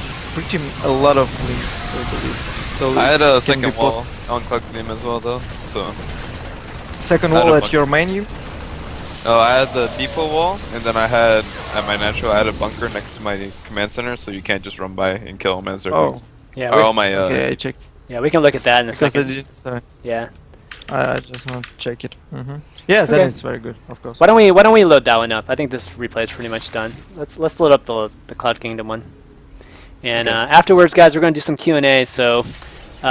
a lot of links, I believe. So I had a it can be second wall on Cloud Game as well though, so second I had wall a at bunch. your menu. oh, I had the depot wall, and then I had at my natural I had a bunker next to my command center, so you can't just run by and kill all my circlings. yeah, Or we, all my Okay, I six. checked yeah, we can look at that in a because I second. didn't. So Yeah. I just want to check it. Yeah, that Okay. is very good, of course. Why don't we load that one up? I think this replay is pretty much done. Let's load up the Cloud Kingdom one. And Okay. afterwards, guys, we're gonna do some Q&A. So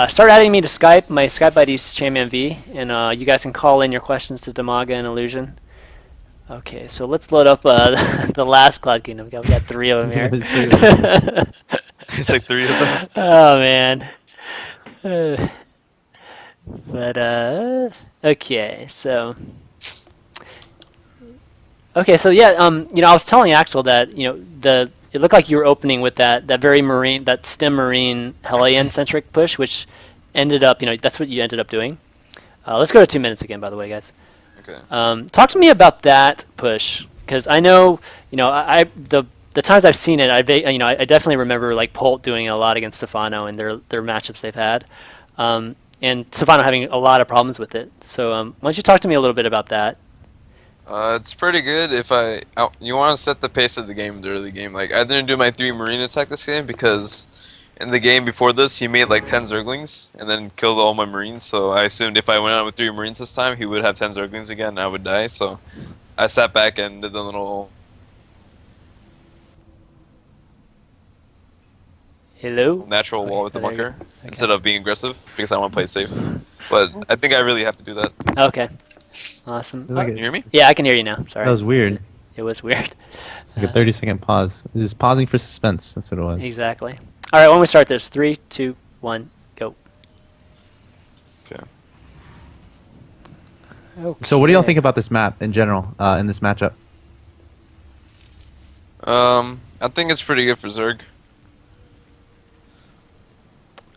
start adding me to Skype. My Skype ID is ChanmanV, and you guys can call in your questions to Dimaga and Illusion. Okay, so let's load up the last Cloud Kingdom. We got 3 of them here. There's 3 of them. It's like 3 of them. Oh man. But okay, so yeah, I was telling Axel that it looked like you were opening with that very marine, that stem marine Hellion centric push, which ended up, that's what you ended up doing. Let's go to 2 minutes again, by the way, guys. Okay. Talk to me about that push, because I know, the times I've seen it, I definitely remember like Polt doing it a lot against Stefano and their matchups they've had, and Stefano having a lot of problems with it. So why don't you talk to me a little bit about that? It's pretty good if you want to set the pace of the game in the early game. Like, I didn't do my 3 marine attack this game because in the game before this he made like 10 zerglings and then killed all my marines, so I assumed if I went out with 3 marines this time he would have 10 zerglings again and I would die, so I sat back and did the little Hello? natural Okay, wall with the there you go. bunker instead of being aggressive because I want to play safe. But I think I really have to do that. Okay. Awesome. Like Can you hear me? Yeah, I can hear you now. Sorry. That was weird. It was weird. Like a 30-second pause. Just pausing for suspense. That's what it was. Exactly. All right, when we start this, 3, 2, 1, go. Okay. So what do y'all think about this map in general, in this matchup? I think it's pretty good for Zerg.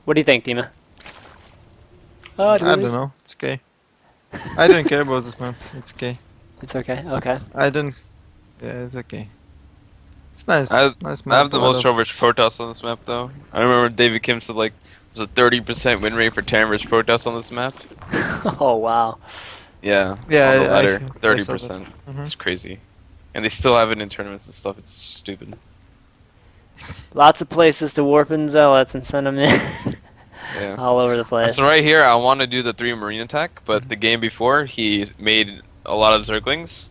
What do you think, Dima? Oh, did we I lose? don't know. It's okay. I don't care about this map. It's okay. It's okay. Okay. I don't. Yeah, it's okay. It's nice. I Nice I map. have the a lot most of- Terran vs Protoss on this map though. I remember David Kim said like there's a 30% win rate for Terran vs Protoss on this map. Oh wow. Yeah. Yeah, On the I ladder, saw that. 30%. Mhm. It's crazy. And they still have it in tournaments and stuff. It's stupid. Lots of places to warp in zealots and send them in Yeah. all over the place. So right here, I want to do the 3 marine attack, but the game before he made a lot of zerglings,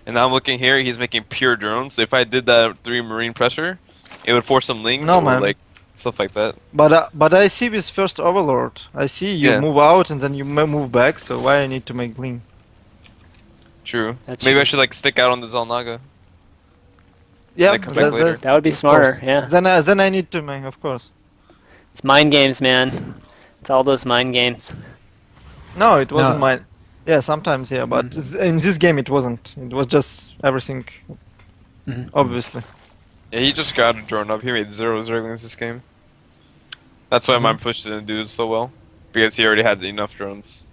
and now I'm looking here, he's making pure drones. So if I did that 3 marine pressure, it would force some lings No, or man. like stuff like that. But I see this first overlord. I see you Yeah. move out and then you move back. So why I need to make lean? True. That's Maybe true. I should like stick out on the Zalnaga. Yeah, They come back later. That would be of smarter. course. Yeah. Then I need to make, of course. It's mind games, man. It's all those mind games. No, it wasn't No. mine. Yeah, sometimes yeah, but in this game it wasn't. It was just everything, Mhm. obviously. Yeah, he just got a drone up. He made 0 zerglings this game. That's why my push didn't do so well, because he already had enough drones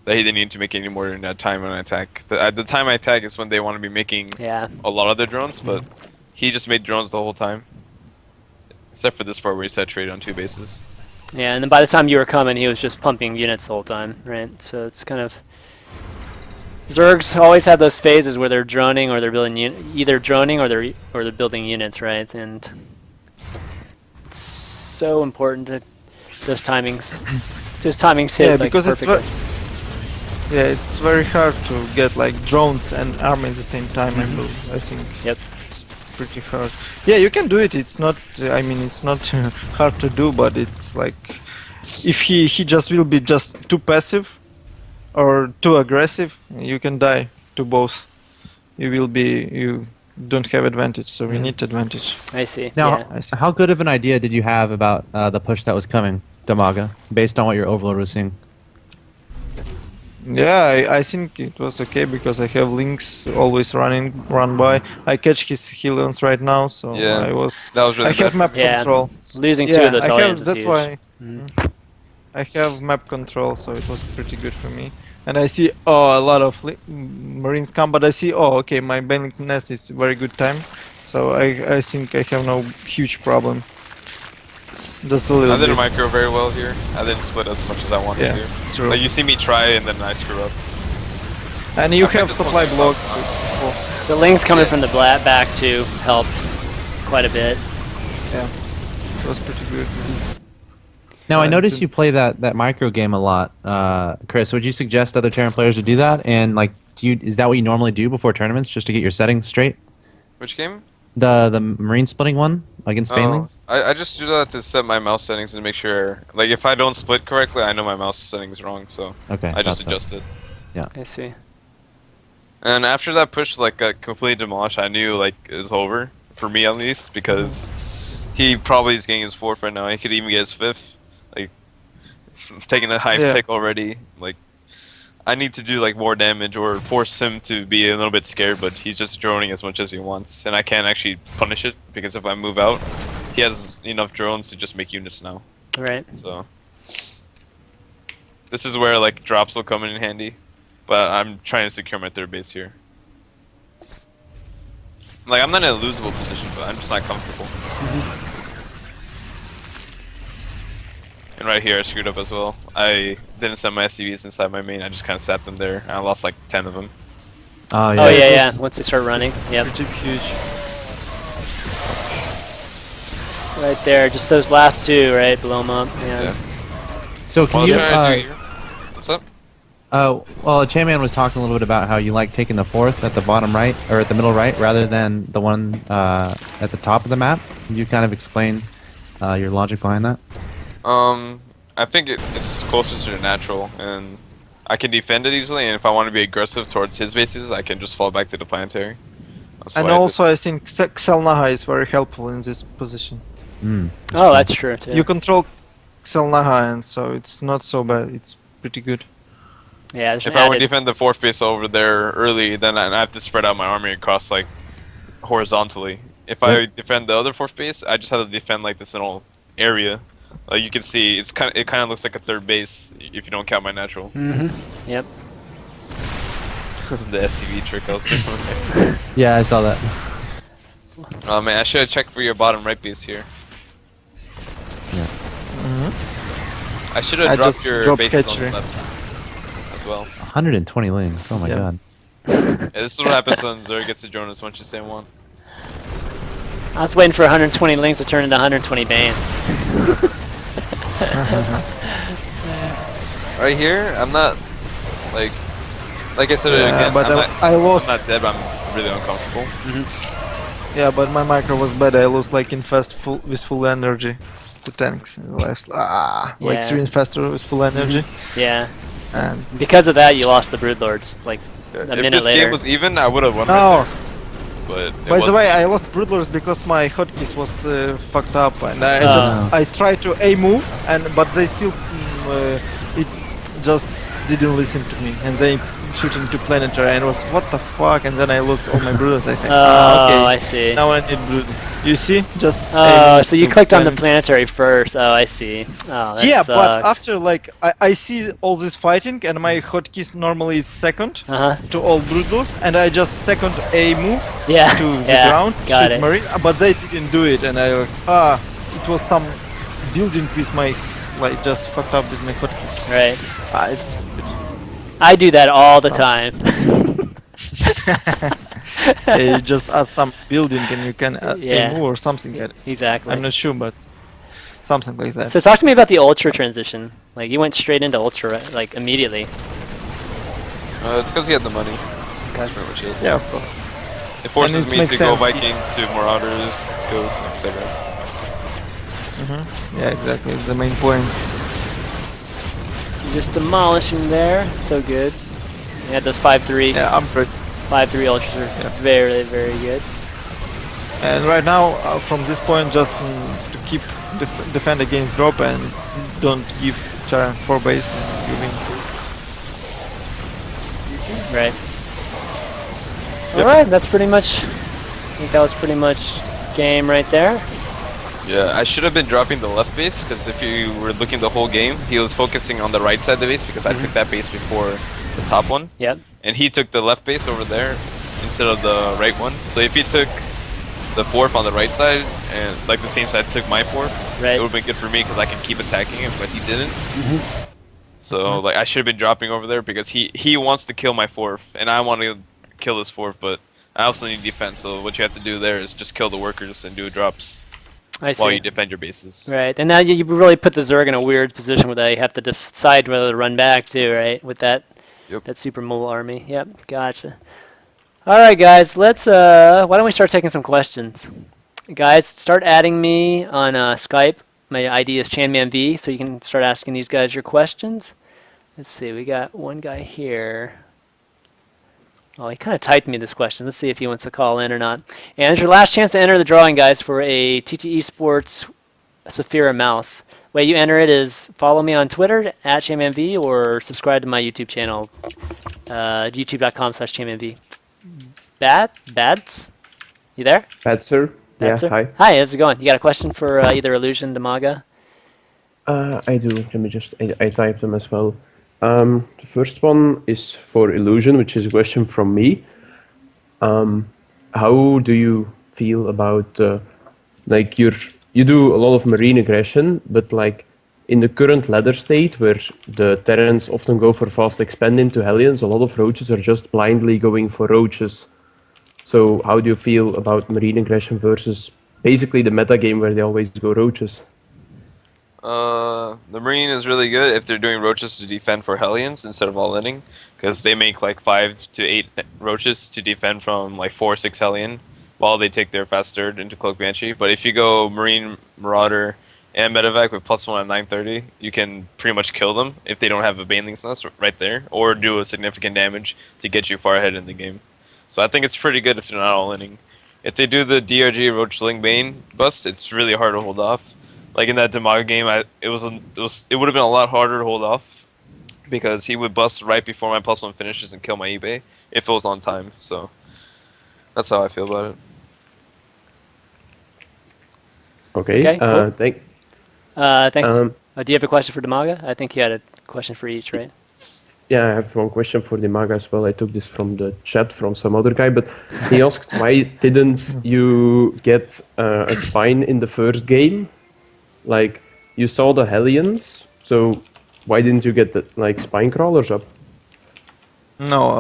that he didn't need to make any more in that time on attack. At the time I attack is when they want to be making Yeah. a lot of their drones, but he just made drones the whole time. Except for this part where he saturated on 2 bases. Yeah, and then by the time you were coming, he was just pumping units the whole time, right? So it's kind of Zergs always have those phases where they're droning or they're building either droning or they're building units, right? And it's so important to those timings. Those timings hit Yeah, like because it's perfectly. yeah, it's very hard to get like drones and army at the same time. I think. Yep. It's pretty hard. Yeah, you can do it. It's not. I mean, it's not hard to do, but it's like if he just will be just too passive or too aggressive, you can die to both. You don't have advantage, so we need advantage. I see. Now, Yeah. I see. how good of an idea did you have about the push that was coming, Damaga, based on what your overlord was seeing? Yeah, I think it was okay because I have links always run by. I catch his Hellions right now, so Yeah, I was. That was really I have bad. map Yeah. control. Losing 2 Yeah, of those I Hellions have. is That's huge. why Mhm. I have map control, so it was pretty good for me. And I see a lot of Marines come, but I see okay, my Bailing Nest is very good time, so I think I have no huge problem. Just a little I didn't bit. micro very well here. I didn't split as much as I wanted Yeah, to. it's true. Like you see me try and then I screw up. And you I think have this supply one's block. fast. The Lings coming Yeah. from the back too helped quite a bit. Yeah, it was pretty good. Now, I I noticed didn't- you play that micro game a lot, Chris. Would you suggest other Terran players to do that? And like, is that what you normally do before tournaments, just to get your settings straight? Which game? The marine splitting one against Banelings? I just do that to set my mouse settings and make sure, like, if I don't split correctly, I know my mouse settings wrong, so Okay, I just thought so. adjust it. I see. And after that push, like, got completely demolished, I knew, like, it was over, for me at least, because he probably is getting his 4th right now. He could even get his 5th. Like, taking a hive Yeah. tick already. Like, I need to do, like, more damage or force him to be a little bit scared, but he's just droning as much as he wants. And I can't actually punish it, because if I move out, he has enough drones to just make units now. Right. So this is where like drops will come in handy, but I'm trying to secure my 3rd base here. Like I'm not in a losable position, but I'm just not comfortable. And right here I screwed up as well. I didn't set my SCVs inside my main. I just kind of sat them there, and I lost like 10 of them. Oh Oh it yeah. was Once they start running, yep. Pretty huge. Right there, just those last 2, right? Blow them up. Yeah. Yeah. So can What you? was I trying to do here? What's up? Well, Chanman was talking a little bit about how you like taking the 4th at the bottom right or at the middle right rather than the one at the top of the map. Can you kind of explain your logic behind that? I think it's closer to the natural, and I can defend it easily. And if I want to be aggressive towards his bases, I can just fall back to the planetary. That's And why I did. also, I think Xelnaha is very helpful in this position. Mm. Oh, that's true too. You control Xelnaha, and so it's not so bad. It's pretty good. Yeah. There's If an I would added- defend the 4th base over there early, then I have to spread out my army across like horizontally. If I defend the other 4th base, I just have to defend like this little area Like you can see, it kind of looks like a third base if you don't count my natural. Yep. The SCV trick also. Yeah, I saw that. Oh man, I should have checked for your bottom right base here. Yeah. I should I have dropped just your dropped bases on catcher. the left as well. 120 lings. Oh my Yeah. god. Yeah, this is what happens when Zerg gets to join us once you say one. I was waiting for 120 links to turn into 120 bans. Right here, I'm not like I said Yeah, again. but I lost. I'm not dead, but I'm really uncomfortable. Yeah, but my micro was bad. I lost like in fast with full energy. The tanks left like Yeah. 3 and faster with full energy. Yeah. And Because of that, you lost the Broodlords like a If minute this later. game was even, I would have won. no. Right there, but it By the wasn't. way, I lost Broodlords because my hotkeys was fucked up, and Oh. I tried to A move, but they still it just didn't listen to me, and they shooting to planetary, and was what the fuck, and then I lost all my Broodlors. I said, Oh, okay, I see. now I need Brood. You see, just A Oh, move so you to clicked on the planetary. planetary first. Oh, I see. Oh, that Yeah, but sucked. after like I see all this fighting, and my hotkeys normally is second Uh-huh. to all Broodlors, and I just second A move Yeah. to the yeah. ground, Got shoot it. Marine, but they didn't do it, and I was it was some building with my like just fucked up with my hotkeys. Right. It's stupid. I do that all the time. Yeah, you just add some building and you can Yeah. move or something. Exactly. I'm not sure, but something like that. So talk to me about the Ultra transition. Like you went straight into Ultra like immediately. It's because he had the money. That's pretty much it. Yeah, of course. It forces it me makes to go sense. Vikings to Marauders, Ghosts, etc. Yeah, exactly. It's the main point. Just demolish him there. So good. You had those 5-3. Yeah, I'm pretty. 5-3 Ultras are Yeah. very, very good. And right now, from this point, just to keep defend against drop and don't give Charan 4 base and you win. Right. Yep. Alright, that's pretty much, I think that was pretty much game right there. Yeah, I should have been dropping the left base because if you were looking the whole game, he was focusing on the right side of the base because I took that base before the top one, Yep. and he took the left base over there instead of the right one. So if he took the fourth on the right side and like the same side took my fourth, Right. it would have been good for me because I can keep attacking him, but he didn't. So like I should have been dropping over there because he wants to kill my fourth, and I want to kill his fourth, but I also need defense. So what you have to do there is just kill the workers and do drops I see. while you defend your bases. Right, and now you really put the Zerg in a weird position where they have to decide whether to run back too, right? With that, Yep. that super mole army. Yep, gotcha. All right, guys, let's. Why don't we start taking some questions? Guys, start adding me on Skype. My ID is ChanmanV, so you can start asking these guys your questions. Let's see, we got one guy here. Oh, he kind of typed me this question. Let's see if he wants to call in or not. And it's your last chance to enter the drawing, guys, for a TTE Sports Saphira mouse. Way you enter it is follow me on Twitter at ChanmanV or subscribe to my YouTube channel, youtube.com/ChanmanV. Bads? You there? Bad sir. Yeah, Bad, sir? hi. Hi, how's it going? You got a question for either Illusion, Dimaga? I do. Let me just, I typed them as well. The first one is for Illusion, which is a question from me. How do you feel about, like, you do a lot of marine aggression, but like, in the current ladder state, where the Terrans often go for fast expand into Hellions, a lot of roaches are just blindly going for roaches. So how do you feel about marine aggression versus basically the meta game where they always go roaches? The Marine is really good if they're doing roaches to defend for Hellions instead of all-inning, because they make like 5 to 8 roaches to defend from like 4 or 6 Hellion while they take their fast third into Cloak Banshee. But if you go Marine, Marauder, and Medevac with +1 at 930, you can pretty much kill them if they don't have a Baneling's Nest right there, or do a significant damage to get you far ahead in the game. So I think it's pretty good if they're not all-inning. If they do the DRG Roachling Bane bust, it's really hard to hold off. Like in that Dimaga game, it would have been a lot harder to hold off because he would bust right before my +1 finishes and kill my eBay if it was on time. So that's how I feel about it. Okay, Okay, cool. Thanks. Um, Do you have a question for Dimaga? I think you had a question for each, right? Yeah, I have one question for Dimaga as well. I took this from the chat from some other guy, but he asked, why didn't you get a spine in the first game? Like, you saw the Hellions, so why didn't you get the spine crawlers up? No,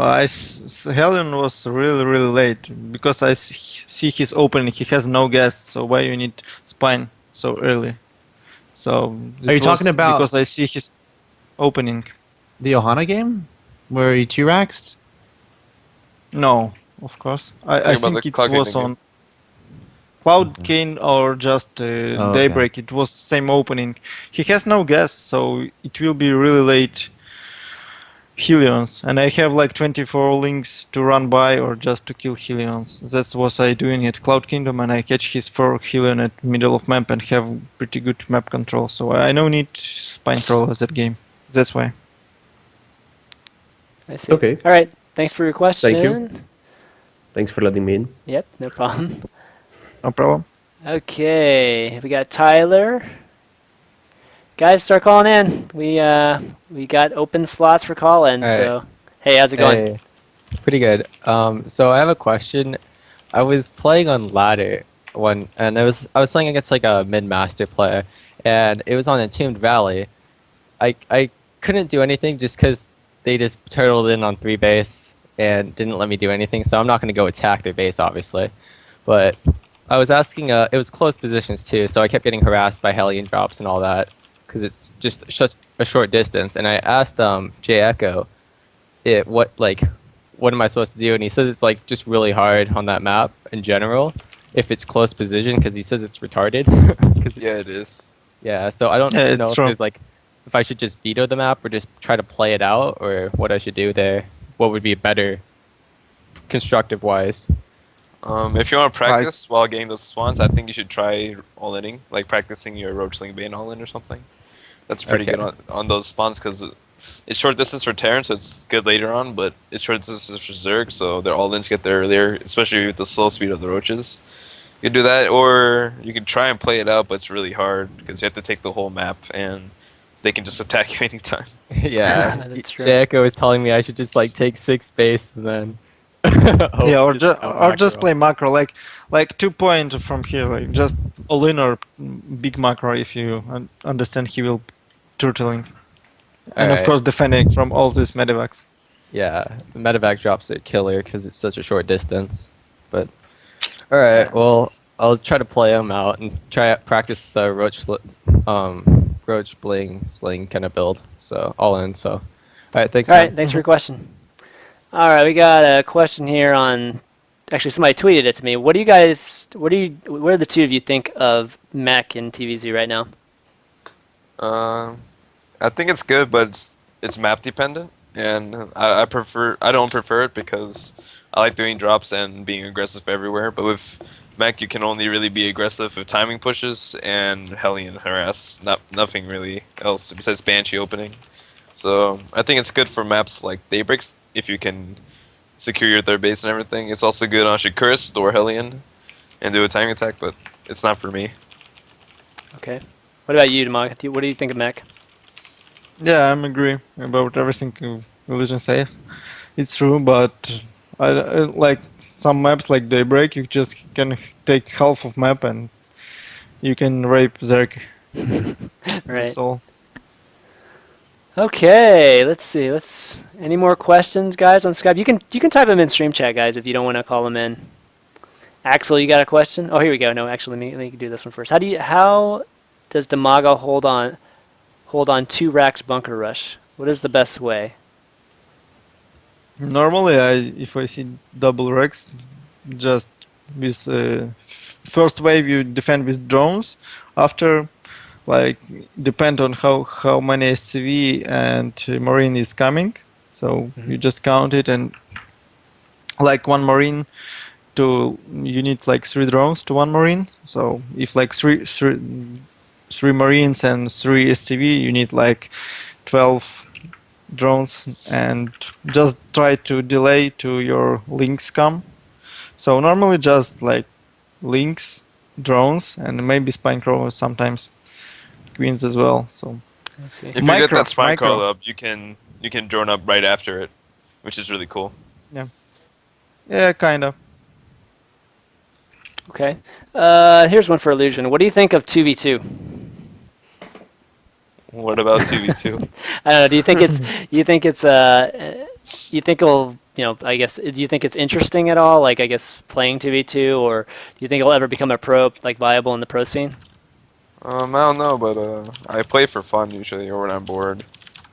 Helion was really late because see his opening. He has no gas, so why you need spine so early? So Are you it talking was about because I see his opening. the Ohana game where he T-Rexed? No, of course. I Talking about think the it Cloud was Gaming game. on Cloud Cane or just Oh, okay. Daybreak. It was same opening. He has no gas, so it will be really late Helions. And I have like 24 links to run by or just to kill Helions. That's what I doing at Cloud Kingdom, and I catch his 4 Helion at middle of map and have pretty good map control. So I no need spine crawlers that game. That's why. I see. Okay. All right. Thanks for your question. Thank you. Thanks for letting me in. Yep, no problem. No problem. Okay, we got Tyler. Guys, start calling in. We got open slots for call-ins. All right. So, hey, how's it going? Hey, pretty good. So I have a question. I was playing on ladder one, and I was playing against like a mid-master player, and it was on Entombed Valley. I couldn't do anything just because they just turtled in on 3 base and didn't let me do anything. So I'm not going to go attack their base, obviously. But I was asking. It was close positions too, so I kept getting harassed by Hellion drops and all that because it's just such a short distance. And I asked J Echo, what am I supposed to do? And he says it's like just really hard on that map in general if it's close position because he says it's retarded. 'Cause Yeah, it is. yeah, so I don't Yeah, know it's if true. there's like if I should just veto the map or just try to play it out or what I should do there. What would be better constructive wise? If you want to practice while getting those spawns, I think you should try all-inning, like practicing your Roachling Bane all-in or something. That's pretty Okay. good on those spawns because it's short distance for Terran, so it's good later on, but it's short distance for Zerg, so their all-ins get there earlier, especially with the slow speed of the Roaches. You can do that, or you can try and play it out, but it's really hard because you have to take the whole map, and they can just attack you anytime. Yeah, That's true. Jericho was telling me I should just like take 6 base and then Yeah, or just just play macro like 2 point from here, like just all in or big macro if you understand he will turtling, and of Alright. course defending from all these medevacs. Yeah, the medevac drops are killer because it's such a short distance. But all right, well, I'll try to play them out and practice the roach bling sling kind of build. So all in. So all right, thanks. All man. right, thanks for your question. All right, we got a question here on. Actually, somebody tweeted it to me. What do the two of you think of mech in TVZ right now? I think it's good, but it's map dependent, and I don't prefer it because I like doing drops and being aggressive everywhere. But with mech, you can only really be aggressive with timing pushes and Hellion harass. Nothing really else besides Banshee opening. So I think it's good for maps like Daybreaks if you can secure your third base and everything. It's also good on Shakuris or Hellion and do a timing attack, but it's not for me. Okay. What about you, Demog? What do you think of mech? Yeah, I'm agree about everything Illusion says. It's true, but I like some maps like Daybreak. You just can take half of map and you can rape Zerg. Right. That's all. Okay, let's see. Any more questions, guys, on Skype? You can type them in stream chat, guys, if you don't want to call them in. Axel, you got a question? Oh, here we go. No, actually, let me do this one first. How does Dimaga hold on 2 racks bunker rush? What is the best way? Normally, if I see double Rex, just with first wave you defend with drones. After, like, depend on how many SCV and Marine is coming. So you just count it, and like 1 Marine to you need like 3 drones to 1 Marine. So if like three Marines and 3 SCV, you need like 12 drones, and just try to delay to your links come. So normally just like links, drones, and maybe spine crawlers sometimes. queens as well. So Let's see. If you get Micro, that spine micro. call up, you can drone up right after it, which is really cool. yeah, kind of. Okay. Here's one for Illusion. What do you think of 2v2? What about 2v2? I don't know. Do you think it's you think it'll, I guess, do you think it's interesting at all? Like, I guess playing 2v2, or do you think it'll ever become a viable in the pro scene? I don't know, but I play for fun usually, or when I'm bored.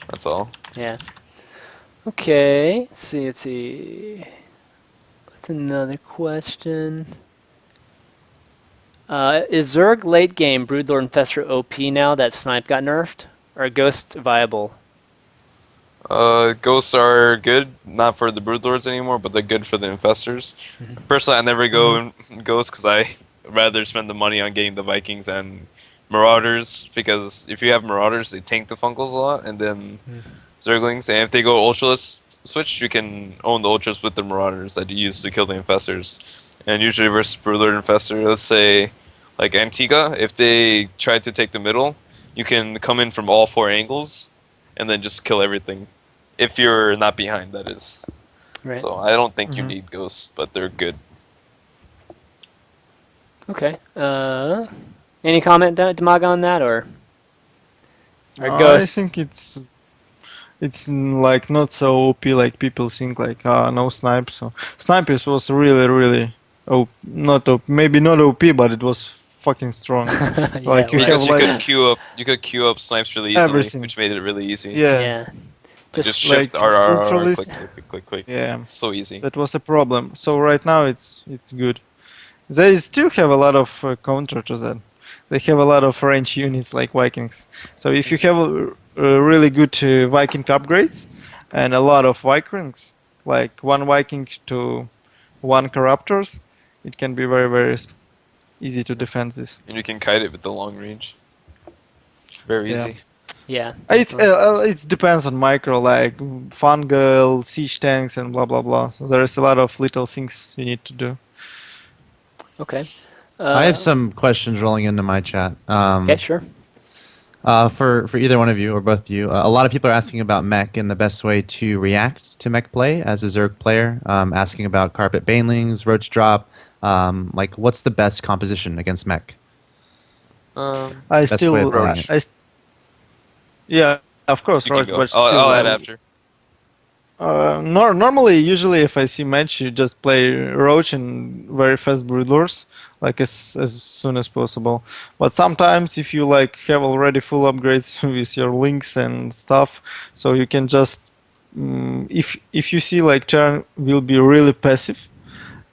That's all. Yeah. Okay. Let's see. What's another question? Is Zerg late game Broodlord Infestor OP now that Snipe got nerfed? Or Ghost viable? Ghosts are good, not for the Broodlords anymore, but they're good for the Infestors. Personally, I never go in Ghosts because I rather spend the money on getting the Vikings and Marauders, because if you have Marauders, they tank the Funkles a lot, and then Zerglings, and if they go Ultralist switch, you can own the Ultras with the Marauders that you use to kill the Infestors. And usually versus Broodlord Infestor, let's say, like Antigua, if they try to take the middle, you can come in from all 4 angles, and then just kill everything. If you're not behind, that is. Right. So I don't think you need Ghosts, but they're good. Okay. Any comment, Dimaga, on that, or I Ghost? think it's like not so OP like people think. Like no snipe. So snipers was really not OP, maybe not OP, but it was fucking strong. Like you right. have Because like you could queue up snipes really easily, everything. which made it really easy. Yeah, Just Just shift like R, Ultralist. click. yeah. It's so easy. That was a problem. So right now it's good. They still have a lot of counter to that. They have a lot of range units like Vikings. So if you have really good Viking upgrades and a lot of Vikings, like 1 Viking to 1 Corruptors, it can be very easy to defend this. And you can kite it with the long range. Very Yeah. easy. Yeah. It depends on micro, like fungal, siege tanks, and blah blah blah. So there is a lot of little things you need to do. Okay. I have some questions rolling into my chat. Okay, sure. For either one of you or both of you, a lot of people are asking about mech and the best way to react to mech play as a Zerg player. Asking about carpet banelings, roach drop. Like, what's the best composition against mech? Um, I Best still, way of playing it. yeah, of course, you right? can go. But still, I'll add after. Usually, if I see match, you just play Roach and very fast Broodlords, like as soon as possible. But sometimes, if you like have already full upgrades with your links and stuff, so you can just if you see like turn will be really passive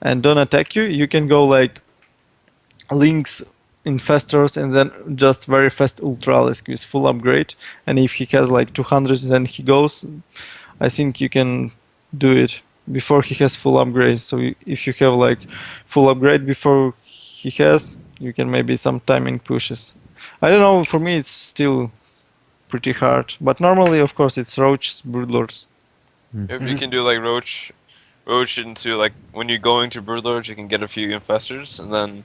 and don't attack you, you can go like links infestors and then just very fast Ultralisk with full upgrade. And if he has like 200, then he goes. I think you can do it before he has full upgrade. So if you have like full upgrade before he has, you can maybe some timing pushes. I don't know, for me it's still pretty hard. But normally, of course, it's Roach's Broodlords. If you can do like Roach into like when you go into Broodlords, you can get a few Infestors, and then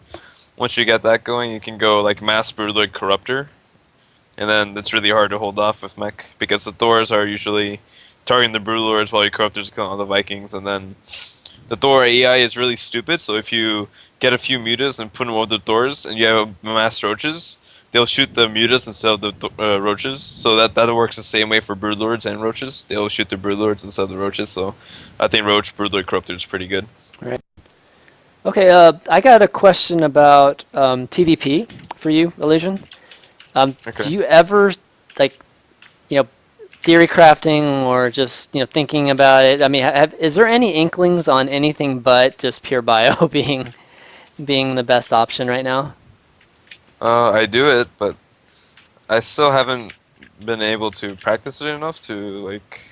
once you get that going, you can go like Mass Broodlord Corruptor, and then it's really hard to hold off with mech because the Thors are usually targeting the Broodlords while your Corruptors kill all the Vikings, and then the Thor AI is really stupid, so if you get a few mutas and put them over the Thors and you have Mass Roaches, they'll shoot the mutas instead of the Roaches, so that works the same way for Broodlords and Roaches. They'll shoot the Broodlords instead of the Roaches, so I think Roach Broodlord Corruptor is pretty good. Okay, I got a question about TVP for you, Illusion. Okay. Do you ever, like, theory crafting or just, thinking about it? I mean, is there any inklings on anything but just pure bio being the best option right now? I do it, but I still haven't been able to practice it enough to like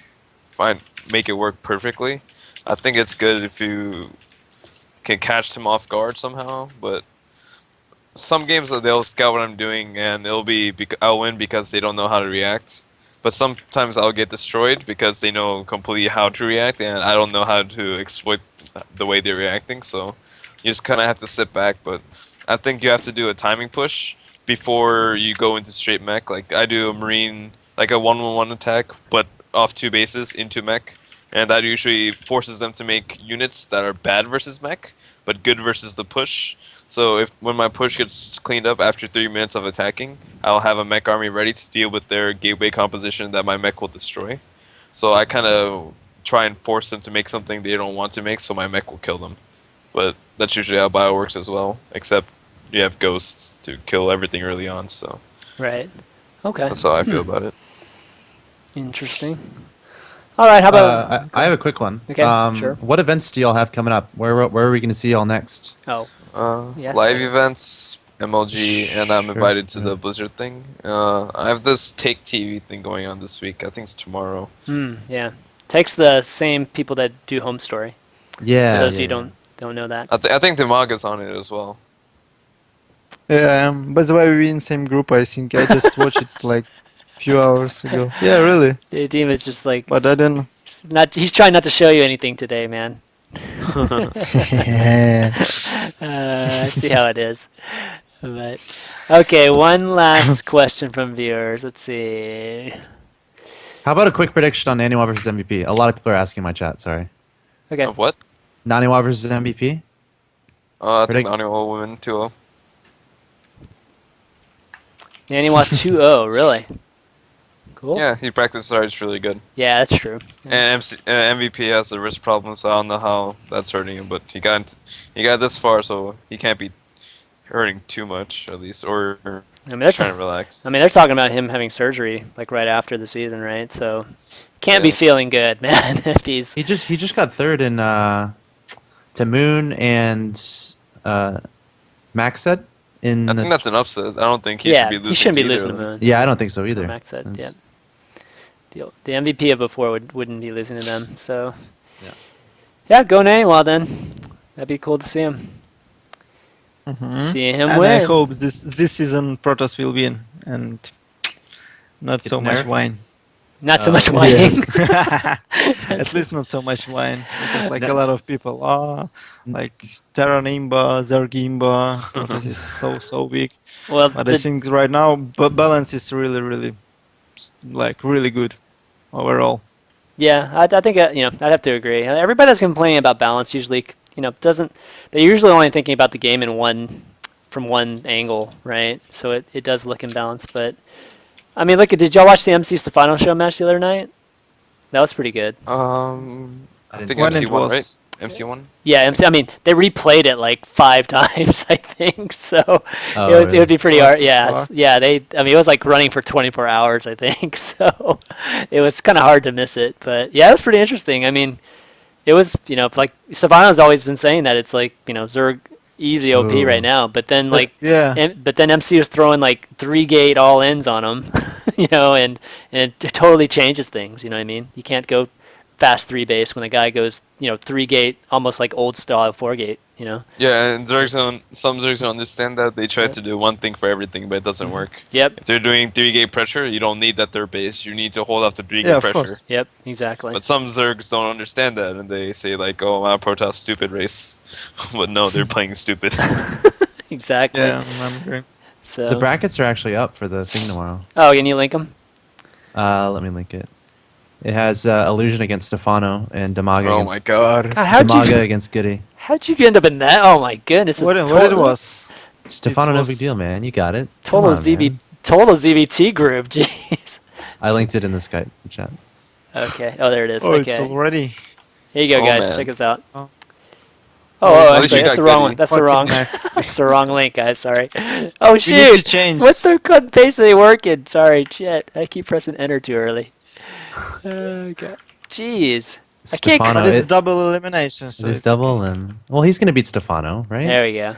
make it work perfectly. I think it's good if you can catch them off guard somehow, but some games they'll scout what I'm doing and I'll win because they don't know how to react. But sometimes I'll get destroyed because they know completely how to react and I don't know how to exploit the way they're reacting, so you just kind of have to sit back. But I think you have to do a timing push before you go into straight mech. Like I do a marine, like a 1-1-1 attack, but off 2 bases into mech, and that usually forces them to make units that are bad versus mech, but good versus the push. So when my push gets cleaned up after 3 minutes of attacking, I'll have a mech army ready to deal with their gateway composition that my mech will destroy. So I kind of try and force them to make something they don't want to make, so my mech will kill them. But that's usually how bio works as well, except you have ghosts to kill everything early on, so Right. Okay. that's how I feel about it. Interesting. All right. How about? I have a quick one. Okay, sure. What events do y'all have coming up? Where are we going to see y'all next? Oh. Yes, Live sir. events, MLG, and I'm Sure, invited to yeah. the Blizzard thing. I have this Take TV thing going on this week. I think it's tomorrow. Yeah. Takes the same people that do Home Story. Yeah. For those yeah, who don't know that. I think Dimaga's on it as well. Yeah, by the way, we're in same group. I think I just watched it like few hours ago. Yeah, really. The team is just like But I don't. not. He's trying not to show you anything today, man. I see how it is. But okay, one last question from viewers. Let's see. How about a quick prediction on Naniwa versus MVP? A lot of people are asking in my chat. Sorry. Okay. Of what? Naniwa versus MVP. I think Predict- Nani will win 2-0. Naniwa 2-0, really? Cool. Yeah, he practices hard. It's really good. Yeah, that's true. And MVP has a wrist problem, so I don't know how that's hurting him. But he got this far, so he can't be hurting too much, at least, or I mean, that's trying to relax. I mean, they're talking about him having surgery like right after the season, right? So can't be Yeah. feeling good, man. If he's He just got third in to Moon and Max said in. I think that's an upset. I don't think he yeah, should be losing. he shouldn't be to losing to either of them. Moon. Yeah, I don't think so either. Max said, yeah. That's- The MVP of before wouldn't be losing to them. So Yeah. yeah, go Naniwa then. That'd be cool to see him. See him And win. I hope this season Protoss will win and not It's so much nerfed? wine. Not so Oh, much yeah. whining. At least not so much wine because like a lot of people like Terran Imba, Zerg Imba, Protoss is so big. Well, But I think right now balance is really like really good overall. yeah, I think I'd have to agree. Everybody that's complaining about balance usually doesn't. They're usually only thinking about the game from one angle, right? So it does look imbalanced, but I mean, did y'all watch the MC Stefano show match the other night? That was pretty good. I I didn't think see When MC it won, was right? MC won. Yeah, MC. I mean, they replayed it like 5 times, I think. So Oh, it would be pretty What hard. the Yeah, fuck? yeah. I mean, it was like running for 24 hours, I think. So it was kind of hard to miss it. But yeah, it was pretty interesting. I mean, it was like Stefano's always been saying that it's like Zerg easy OP Ooh. right now, but then yeah. but then MC was throwing like 3-gate all ins on them, and it totally changes things. You know what I mean? You can't go fast 3-base when a guy goes 3-gate, almost like old style 4-gate. Yeah, and some Zergs don't understand that. They try to do one thing for everything, but it doesn't work. Yep. If they're doing 3-gate pressure, you don't need that third base. You need to hold off the 3-gate Yeah, of pressure. course. Yep. Exactly. But some Zergs don't understand that, and they say like, "Oh, my Protoss stupid race," but no, they're playing stupid. Exactly. Yeah, I'm agree. So. The brackets are actually up for the thing tomorrow. Oh, can you link them? Let me link it. It has Illusion against Stefano and Dimaga Oh against my god. God, Dimaga against Goody. how'd you end up in that? Oh my goodness! What it's it was? Stefano, It no was- big deal, man. You got it. total Come on, man. total ZVT group. Jeez. I linked it in the Skype chat. Okay. Oh, there it is. Oh, it's Okay. already. Here you go, Oh, guys. man. Check this out. Oh. Oh, At least actually, you that's got the wrong Goody. one. That's the Fucking wrong. heck. That's the wrong link, guys. Sorry. Oh We need to shoot! change. What's the cut and paste ain't working? Sorry, shit. I keep pressing enter too early. Okay. Jeez. I can't Stefano, But it's it, double elimination. So it is it's double okay. limb. Well, he's gonna beat Stefano, right? There we go.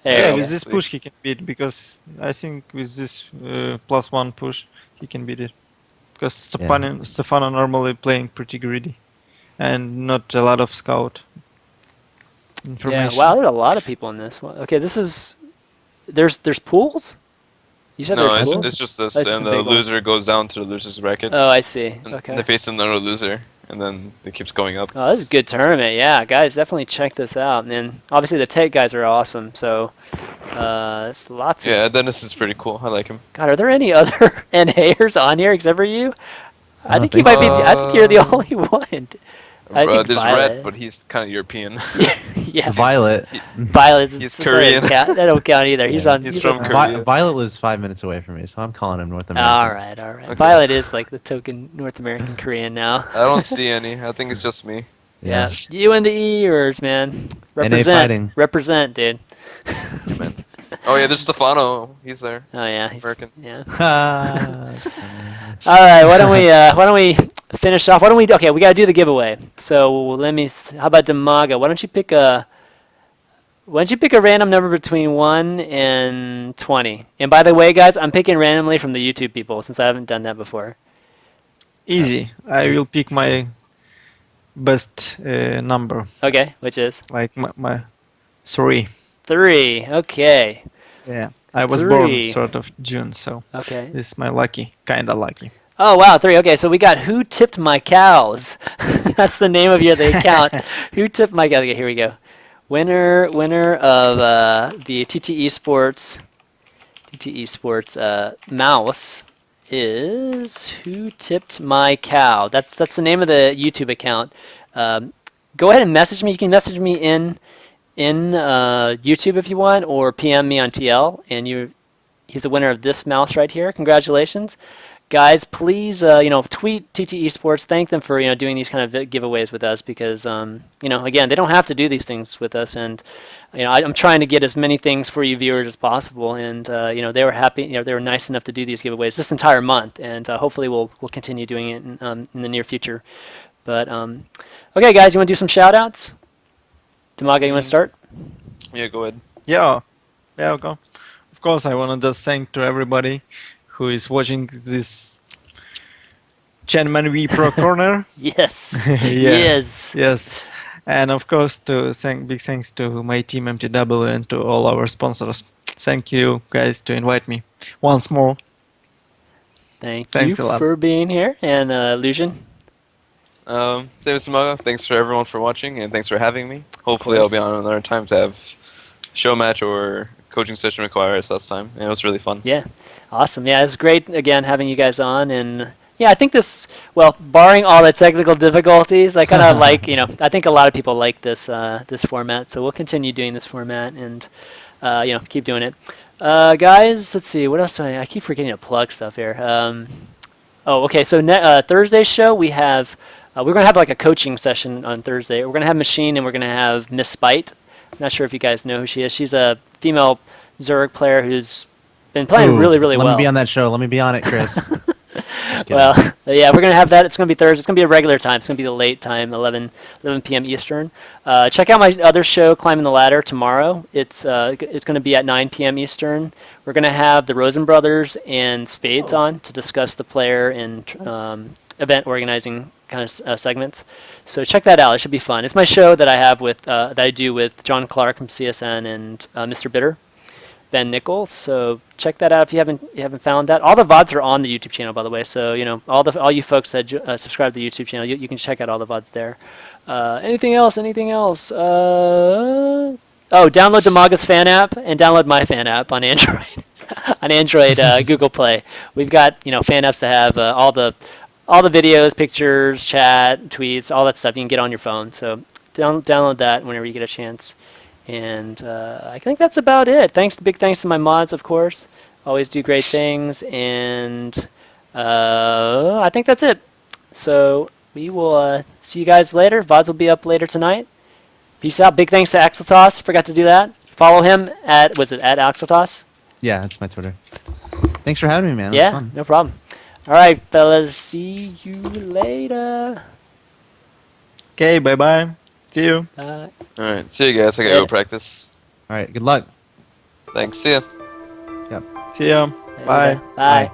There Yeah, we with go. this push he can beat because I think with this +1 push he can beat it because Stefano normally playing pretty greedy and not a lot of scout Yeah. information. Wow, there's a lot of people in this one. Okay, this is. There's pools. You said No, there's it's, pools. it's just this, That's and the the big one. loser goes down to the loser's bracket. Oh, I see. And Okay. they face another loser, and then it keeps going up. Oh, this is a good tournament. Yeah, guys, definitely check this out. And obviously the tech guys are awesome. So, it's lots of. Yeah, Dennis is pretty cool. I like him. God, are there any other NAers on here except for you? I think you think might so. be. I think you're the only one. I think There's Violet. Red, but he's kind of European. Yeah, Violet. Violet. He's That Korean. that don't count either. He's Yeah. on. He's from on- Korea. Violet lives 5 minutes away from me, so I'm calling him North American. All right, all right. Okay. Violet is like the token North American Korean now. I don't see any. I think it's just me. Yeah, you and the Ears, man. Represent, fighting. represent, dude. Oh yeah, there's Stefano. He's there. Oh yeah, he's, American. yeah. That's funny. All right, why don't we finish off? Okay, we gotta do the giveaway. So how about Dimaga? Why don't you pick a random number between 1 and 20? And by the way, guys, I'm picking randomly from the YouTube people since I haven't done that before. Easy. I will pick my best number, Okay, which is like my 3. 3. Okay, Yeah. I was 3. born sort of June, so okay. this is my lucky, kinda lucky. Oh wow, 3. Okay, so we got Who Tipped My Cows. That's the name of the account. Who Tipped My Cows? Okay, here we go. Winner of the TTE Sports mouse is Who Tipped My Cow. That's the name of the YouTube account. Go ahead and message me. You can message me in YouTube if you want, or PM me on TL, and he's a winner of this mouse right here. Congratulations. Guys, please, tweet TTE Sports. Thank them for, doing these kind of giveaways with us because, again, they don't have to do these things with us. And, I'm trying to get as many things for you viewers as possible. And, they were happy. They were nice enough to do these giveaways this entire month. And hopefully we'll continue doing it in the near future. But, okay, guys, you want to do some shout-outs? Dimaga, you want to start? Yeah, go ahead. Yeah. Yeah, okay. Of course, I want to just thank to everybody who is watching this ChanmanV Pro Corner. Yes. Yeah. Yes. Yes. And of course, big thanks to my team mTwDimaga and to all our sponsors. Thank you guys to invite me once more. Thanks Thanks you a lot. for being here. And Illusion? Same as Dimaga. Thanks for everyone for watching, and thanks for having me. Hopefully, I'll course. be on another time to have show match or coaching session requires last time. And it was really fun. Yeah, awesome. Yeah, it's great again having you guys on, and yeah, I think this. Well, barring all the technical difficulties, I kind of like. I think a lot of people like this this format, so we'll continue doing this format and keep doing it. Guys, let's see. What else? I keep forgetting to plug stuff here. Okay. So Thursday's show we have. We're gonna have like a coaching session on Thursday. We're gonna have Machine and we're gonna have Miss Spite. I'm not sure if you guys know who she is. She's a female Zurich player who's been playing Ooh, really, really well. Let me be on that show. Let me be on it, Chris. Just kidding. Well, yeah, we're going to have that. It's going to be Thursday. It's going to be a regular time. It's going to be the late time, 11 p.m. Eastern. Check out my other show, Climbing the Ladder, tomorrow. It's going to be at 9 p.m. Eastern. We're going to have the Rosen brothers and Spades on to discuss the player and event organizing kind of segments. So check that out. It should be fun. It's my show that I have that I do with John Clark from CSN and Mr. Bitter, Ben Nichols. So check that out if you haven't found that. All the VODs are on the YouTube channel, by the way. So all you folks that subscribe to the YouTube channel, you can check out all the VODs there. Anything else? Oh, download Dimaga's fan app and download my fan app on Android. On Android, Google Play. We've got fan apps that have all the videos, pictures, chat, tweets, all that stuff you can get on your phone. So download that whenever you get a chance. And I think that's about it. Big thanks to my mods, of course. Always do great things. And I think that's it. So we will see you guys later. VODs will be up later tonight. Peace out. Big thanks to Axeltoss. Forgot to do that. Follow him at Axeltoss? Yeah, that's my Twitter. Thanks for having me, man. It was Yeah, fun. no problem. All right, fellas. See you later. Okay, bye bye. See you. Bye. All right, see you guys. I gotta Yeah. go practice. All right, good luck. Thanks. See ya. See ya. Bye. Bye.